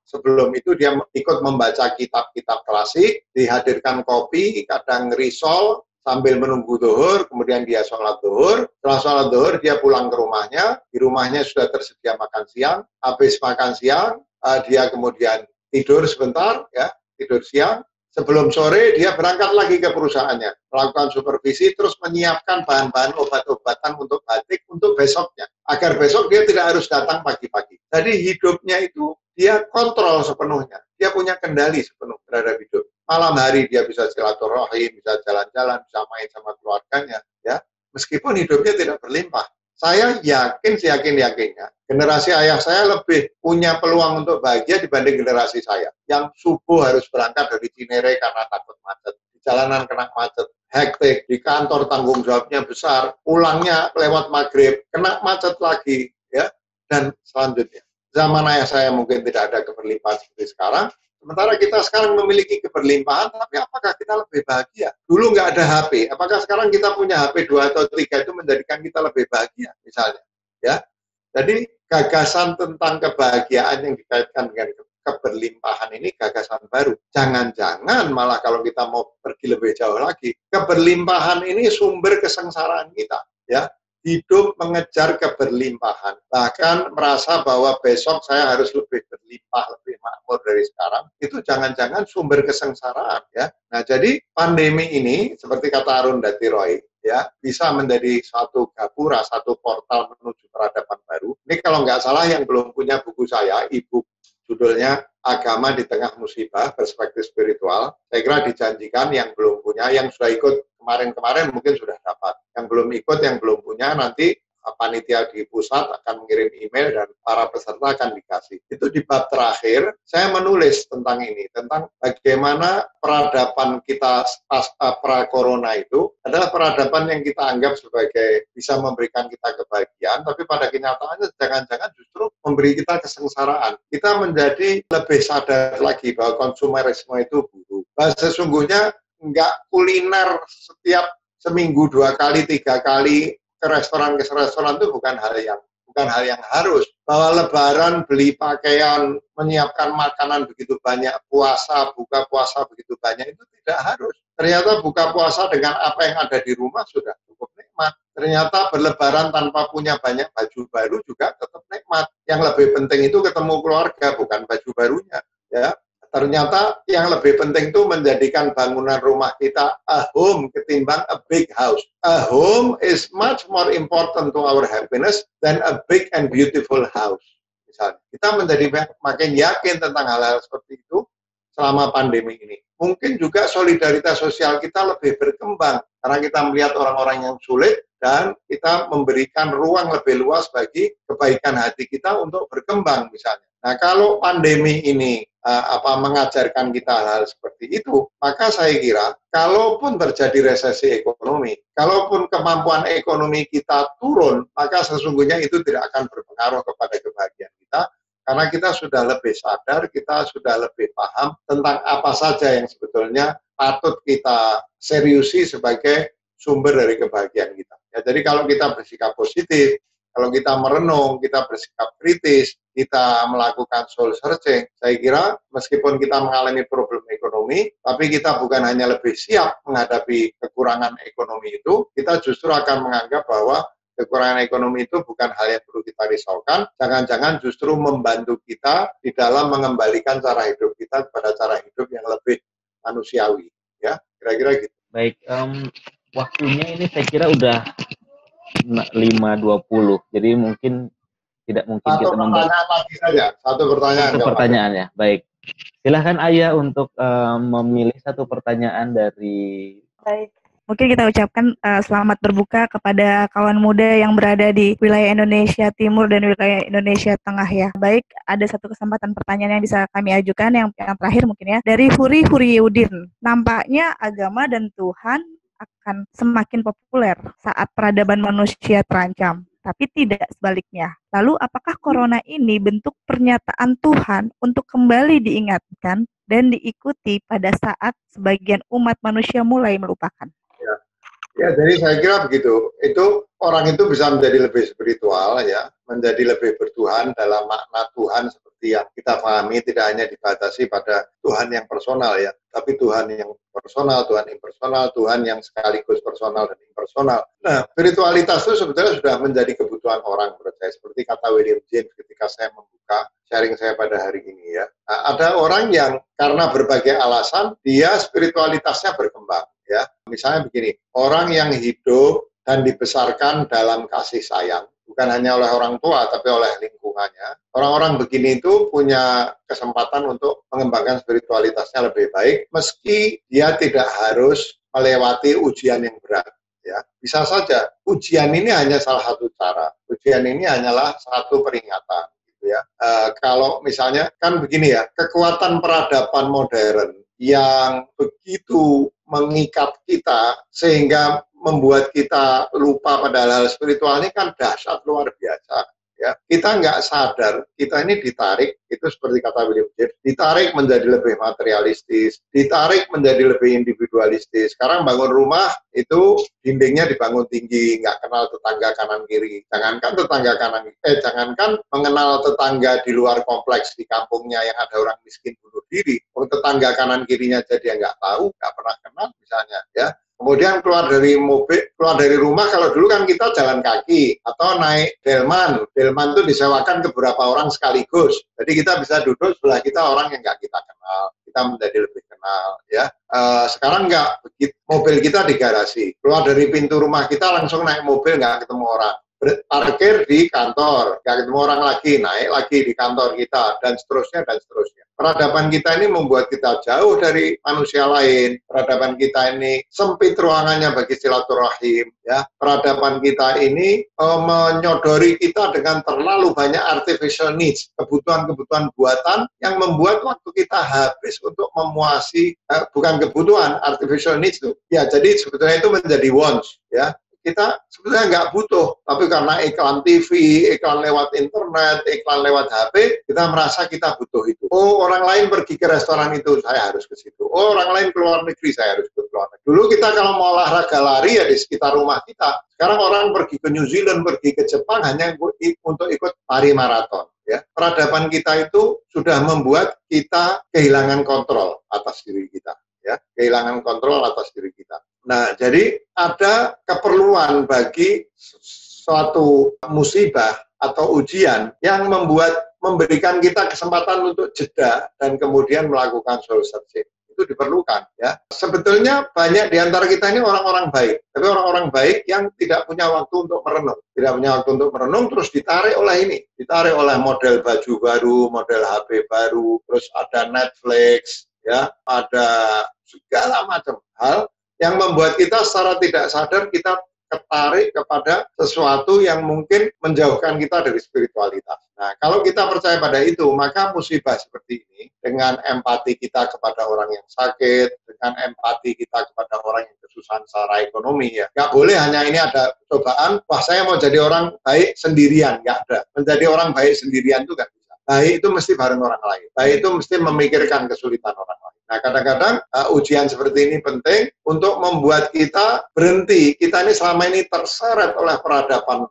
sebelum itu dia ikut membaca kitab-kitab klasik, dihadirkan kopi, kadang risol, sambil menunggu zuhur, kemudian dia sholat zuhur. Setelah sholat zuhur, dia pulang ke rumahnya. Di rumahnya sudah tersedia makan siang. Habis makan siang, dia kemudian tidur sebentar, ya, tidur siang. Sebelum sore, dia berangkat lagi ke perusahaannya, melakukan supervisi, terus menyiapkan bahan-bahan obat-obatan untuk batik untuk besoknya. agar besok dia tidak harus datang pagi-pagi. Jadi hidupnya itu dia kontrol sepenuhnya. Dia punya kendali sepenuh terhadap hidup. Malam hari dia bisa silaturahim, bisa jalan-jalan, bisa main sama keluarganya, ya. Meskipun hidupnya tidak berlimpah. Saya yakin, seyakin-yakinnya, generasi ayah saya lebih punya peluang untuk bahagia dibanding generasi saya. Yang subuh harus berangkat dari Cinere karena takut macet. Di jalanan kena macet, hektik, di kantor tanggung jawabnya besar, pulangnya lewat maghrib, kena macet lagi, ya. Dan selanjutnya, zaman ayah saya mungkin tidak ada keberlimpahan seperti sekarang, sementara kita sekarang memiliki keberlimpahan, tapi apakah kita lebih bahagia? Dulu nggak ada HP, apakah sekarang kita punya HP 2 atau 3 itu menjadikan kita lebih bahagia, misalnya? Ya, jadi gagasan tentang kebahagiaan yang dikaitkan dengan keberlimpahan ini gagasan baru. Jangan-jangan malah kalau kita mau pergi lebih jauh lagi, keberlimpahan ini sumber kesengsaraan kita, ya. Hidup mengejar keberlimpahan, bahkan merasa bahwa besok saya harus lebih berlimpah, lebih makmur dari sekarang, itu jangan-jangan sumber kesengsaraan, ya. Nah, jadi pandemi ini, seperti kata Arun Datiroy, ya, bisa menjadi satu gapura, satu portal menuju peradaban baru. Ini kalau nggak salah yang belum punya buku saya, e-book judulnya Agama di Tengah Musibah, Perspektif Spiritual. Saya kira dijanjikan yang belum punya, yang sudah ikut kemarin-kemarin mungkin sudah dapat. Yang belum ikut, yang belum punya, nanti panitia di pusat akan mengirim email dan para peserta akan dikasih. Itu di bab terakhir, saya menulis tentang ini, tentang bagaimana peradaban kita pas pra-corona itu adalah peradaban yang kita anggap sebagai bisa memberikan kita kebahagiaan, tapi pada kenyataannya jangan-jangan justru memberi kita kesengsaraan. Kita menjadi lebih sadar lagi bahwa konsumerisme itu buruk. Bahwa sesungguhnya nggak kuliner setiap seminggu 2 kali, 3 kali ke restoran itu bukan hal yang harus. Bahwa Lebaran beli pakaian, menyiapkan makanan begitu banyak, buka puasa begitu banyak, itu tidak harus. Ternyata buka puasa dengan apa yang ada di rumah sudah cukup nikmat. Ternyata berlebaran tanpa punya banyak baju baru juga tetap nikmat. Yang lebih penting itu ketemu keluarga, bukan baju barunya, ya. Ternyata yang lebih penting itu menjadikan bangunan rumah kita a home ketimbang a big house. A home is much more important to our happiness than a big and beautiful house. Misalnya, kita menjadi makin yakin tentang hal-hal seperti itu selama pandemi ini. Mungkin juga solidaritas sosial kita lebih berkembang karena kita melihat orang-orang yang sulit dan kita memberikan ruang lebih luas bagi kebaikan hati kita untuk berkembang misalnya. Nah, kalau pandemi ini mengajarkan kita hal seperti itu, maka saya kira kalaupun terjadi resesi ekonomi, kalaupun kemampuan ekonomi kita turun, maka sesungguhnya itu tidak akan berpengaruh kepada kebahagiaan kita, karena kita sudah lebih sadar, kita sudah lebih paham tentang apa saja yang sebetulnya patut kita seriusi sebagai sumber dari kebahagiaan kita. Ya, jadi kalau kita bersikap positif, kalau kita merenung, kita bersikap kritis, kita melakukan soul searching, saya kira meskipun kita mengalami problem ekonomi, tapi kita bukan hanya lebih siap menghadapi kekurangan ekonomi itu, kita justru akan menganggap bahwa kekurangan ekonomi itu bukan hal yang perlu kita risaukan, jangan-jangan justru membantu kita di dalam mengembalikan cara hidup kita kepada cara hidup yang lebih manusiawi. Ya, kira-kira gitu. Baik, waktunya ini saya kira udah 5:20, jadi mungkin tidak mungkin satu kita membahas pertanyaan lagi saja. Satu pertanyaan ya. Baik, silahkan Ayah untuk memilih satu pertanyaan dari. Baik, mungkin kita ucapkan selamat berbuka kepada kawan muda yang berada di wilayah Indonesia Timur dan wilayah Indonesia Tengah ya. Baik, ada satu kesempatan pertanyaan yang bisa kami ajukan yang terakhir mungkin ya, dari Huri Huriudin. Nampaknya agama dan Tuhan akan semakin populer saat peradaban manusia terancam, tapi tidak sebaliknya. Lalu apakah corona ini bentuk pernyataan Tuhan untuk kembali diingatkan dan diikuti pada saat sebagian umat manusia mulai melupakan? Ya, jadi saya kira begitu. Itu orang itu bisa menjadi lebih spiritual ya, menjadi lebih bertuhan dalam makna Tuhan seperti yang kita pahami, tidak hanya dibatasi pada Tuhan yang personal ya, tapi Tuhan yang personal, Tuhan impersonal, Tuhan yang sekaligus personal dan impersonal. Nah, spiritualitas itu sebetulnya sudah menjadi kebutuhan orang menurut saya. Seperti kata William James ketika saya membuka sharing saya pada hari ini ya. Nah, ada orang yang karena berbagai alasan dia spiritualitasnya berkembang. Ya, misalnya begini, orang yang hidup dan dibesarkan dalam kasih sayang, bukan hanya oleh orang tua, tapi oleh lingkungannya. Orang-orang begini itu punya kesempatan untuk mengembangkan spiritualitasnya lebih baik, meski dia tidak harus melewati ujian yang berat. Ya, bisa saja ujian ini hanya salah satu cara. Ujian ini hanyalah satu peringatan. Gitu ya. Kalau misalnya kan begini ya, kekuatan peradaban modern yang begitu mengikat kita sehingga membuat kita lupa pada hal spiritual ini kan dahsyat luar biasa. Ya, kita nggak sadar, kita ini ditarik, itu seperti kata William James, ditarik menjadi lebih materialistis, ditarik menjadi lebih individualistis. Sekarang bangun rumah, itu dindingnya dibangun tinggi, nggak kenal tetangga kanan kiri. Jangankan mengenal tetangga di luar kompleks di kampungnya yang ada orang miskin bunuh diri, tetangga kanan kirinya jadi nggak tahu, nggak pernah kenal misalnya, ya. Kemudian keluar dari mobil, keluar dari rumah, kalau dulu kan kita jalan kaki atau naik delman. Delman itu disewakan ke beberapa orang sekaligus. Jadi kita bisa duduk sebelah kita orang yang nggak kita kenal. Kita menjadi lebih kenal. Ya. Sekarang nggak, mobil kita di garasi. Keluar dari pintu rumah kita langsung naik mobil, nggak ketemu orang. Parkir di kantor, nggak ketemu orang lagi, naik lagi di kantor kita, dan seterusnya, dan seterusnya. Peradaban kita ini membuat kita jauh dari manusia lain. Peradaban kita ini sempit ruangannya bagi silaturahim. Ya. Peradaban kita ini menyodori kita dengan terlalu banyak artificial needs, kebutuhan-kebutuhan buatan yang membuat waktu kita habis untuk memuasi, bukan kebutuhan, artificial needs itu. Ya, jadi sebetulnya itu menjadi wants. Ya. Kita sebenarnya nggak butuh, tapi karena iklan TV, iklan lewat internet, iklan lewat HP, kita merasa kita butuh itu. Oh, orang lain pergi ke restoran itu, saya harus ke situ. Oh, orang lain keluar negeri, saya harus ke luar negeri. Dulu kita kalau mau olahraga lari ya di sekitar rumah kita. Sekarang orang pergi ke New Zealand, pergi ke Jepang hanya untuk ikut lari maraton. Ya, peradaban kita itu sudah membuat kita kehilangan kontrol atas diri kita. Ya, kehilangan kontrol atas diri kita. Nah, jadi ada keperluan bagi suatu musibah atau ujian yang memberikan kita kesempatan untuk jeda dan kemudian melakukan soul searching. Itu diperlukan, ya. Sebetulnya banyak di antara kita ini orang-orang baik, tapi orang-orang baik yang tidak punya waktu untuk merenung. Tidak punya waktu untuk merenung, terus ditarik oleh ini. Ditarik oleh model baju baru, model HP baru, terus ada Netflix, ya, ada segala macam hal yang membuat kita secara tidak sadar kita ketarik kepada sesuatu yang mungkin menjauhkan kita dari spiritualitas. Nah, kalau kita percaya pada itu, maka musibah seperti ini, dengan empati kita kepada orang yang sakit, dengan empati kita kepada orang yang kesusahan secara ekonomi, ya, nggak boleh hanya ini ada cobaan, wah saya mau jadi orang baik sendirian, nggak ada. Menjadi orang baik sendirian itu nggak bisa. Baik itu mesti bareng orang lain. Baik itu mesti memikirkan kesulitan orang lain. Nah, kadang-kadang ujian seperti ini penting untuk membuat kita berhenti. Kita ini selama ini terseret oleh peradaban,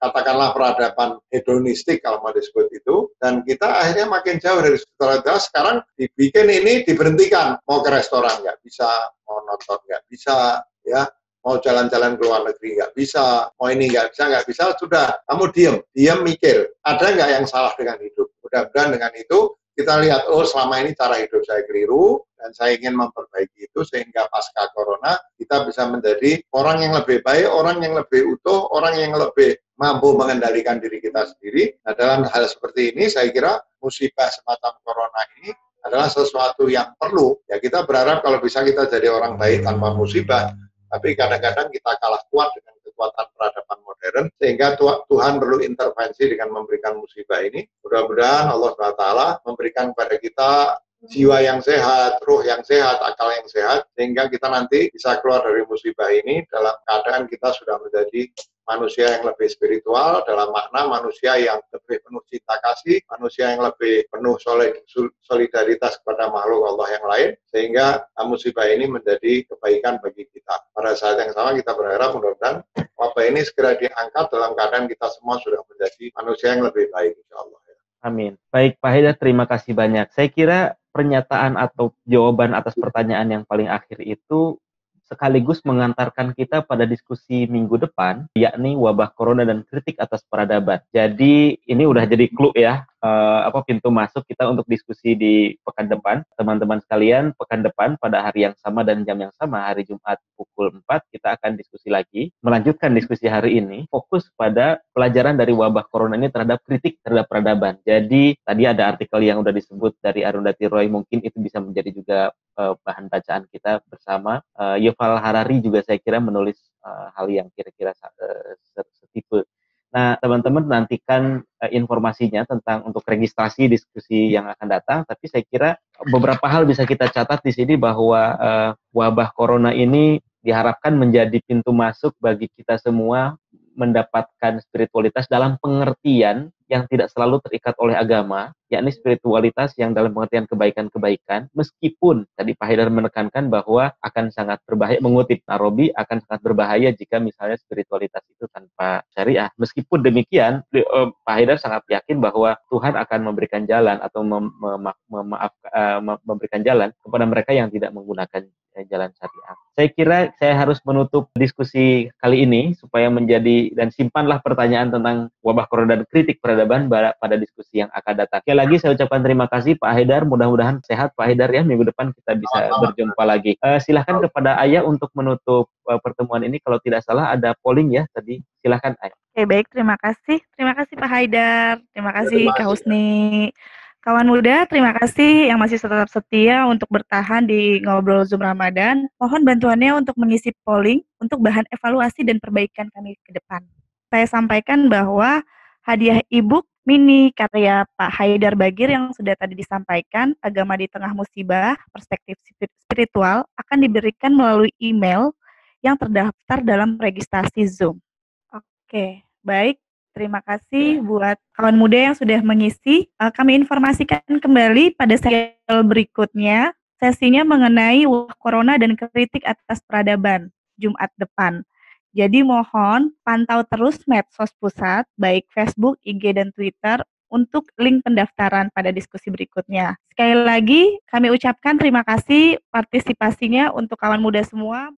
katakanlah peradaban hedonistik kalau mau disebut itu, dan kita akhirnya makin jauh dari spiritualitas. Sekarang dibikin ini diberhentikan. Mau ke restoran nggak bisa, mau nonton nggak bisa, ya. Mau jalan-jalan ke luar negeri nggak bisa, mau ini nggak bisa, sudah, kamu diam mikir, ada nggak yang salah dengan hidup? Mudah-mudahan dengan itu kita lihat, oh selama ini cara hidup saya keliru, dan saya ingin memperbaiki itu, sehingga pasca corona kita bisa menjadi orang yang lebih baik, orang yang lebih utuh, orang yang lebih mampu mengendalikan diri kita sendiri. Nah, dalam hal seperti ini, saya kira musibah semacam corona ini adalah sesuatu yang perlu. Ya, kita berharap kalau bisa kita jadi orang baik tanpa musibah, tapi kadang-kadang kita kalah kuat dengan kekuatan peradaban modern, sehingga Tuhan perlu intervensi dengan memberikan musibah ini. Mudah-mudahan Allah SWT memberikan kepada kita jiwa yang sehat, ruh yang sehat, akal yang sehat, sehingga kita nanti bisa keluar dari musibah ini dalam keadaan kita sudah menjadi manusia yang lebih spiritual, dalam makna manusia yang lebih penuh cinta kasih, manusia yang lebih penuh solidaritas kepada makhluk Allah yang lain, sehingga musibah ini menjadi kebaikan bagi kita. Pada saat yang sama kita berharap mudah-mudahan wabah ini segera diangkat dalam keadaan kita semua sudah menjadi manusia yang lebih baik, insya Allah. Amin. Baik, Pak Haidar, terima kasih banyak. Saya kira pernyataan atau jawaban atas pertanyaan yang paling akhir itu sekaligus mengantarkan kita pada diskusi minggu depan, yakni wabah corona dan kritik atas peradaban. Jadi ini udah jadi clue ya, pintu masuk kita untuk diskusi di pekan depan. Teman-teman sekalian, pekan depan pada hari yang sama dan jam yang sama, hari Jumat pukul 4, kita akan diskusi lagi, melanjutkan diskusi hari ini, fokus pada pelajaran dari wabah corona ini terhadap kritik terhadap peradaban. Jadi tadi ada artikel yang sudah disebut dari Arundhati Roy, mungkin itu bisa menjadi juga bahan bacaan kita bersama. Yuval Harari juga saya kira menulis hal yang kira-kira setipe. Nah, teman-teman nantikan informasinya tentang untuk registrasi diskusi yang akan datang. Tapi saya kira beberapa hal bisa kita catat di sini bahwa wabah corona ini diharapkan menjadi pintu masuk bagi kita semua mendapatkan spiritualitas dalam pengertian yang tidak selalu terikat oleh agama, yakni spiritualitas yang dalam pengertian kebaikan-kebaikan, meskipun tadi Pak Haidar menekankan bahwa akan sangat berbahaya, mengutip Narobi, akan sangat berbahaya jika misalnya spiritualitas itu tanpa syariah. Meskipun demikian, Pak Haidar sangat yakin bahwa Tuhan akan memberikan jalan atau memberikan jalan kepada mereka yang tidak menggunakan jalan syariah. Saya kira saya harus menutup diskusi kali ini supaya menjadi, dan simpanlah pertanyaan tentang wabah corona dan kritik peradaban pada diskusi yang akan datang. Sekali lagi saya ucapkan terima kasih Pak Haidar, mudah-mudahan sehat Pak Haidar ya, minggu depan kita bisa berjumpa lagi. Silahkan kepada Ayah untuk menutup pertemuan ini, kalau tidak salah ada polling ya tadi, silahkan Ayah. Oke, baik, terima kasih Pak Haidar, terima kasih Kak Husni. Kawan muda, terima kasih yang masih tetap setia untuk bertahan di Ngobrol Zoom Ramadan. Mohon bantuannya untuk mengisi polling untuk bahan evaluasi dan perbaikan kami ke depan. Saya sampaikan bahwa hadiah e-book mini karya Pak Haidar Bagir yang sudah tadi disampaikan, Agama di Tengah Musibah, Perspektif Spiritual, akan diberikan melalui email yang terdaftar dalam registrasi Zoom. Oke, baik. Terima kasih buat kawan muda yang sudah mengisi. Kami informasikan kembali pada serial berikutnya, sesinya mengenai wabah corona dan kritik atas peradaban, Jumat depan. Jadi mohon pantau terus medsos pusat, baik Facebook, IG, dan Twitter, untuk link pendaftaran pada diskusi berikutnya. Sekali lagi, kami ucapkan terima kasih partisipasinya untuk kawan muda semua.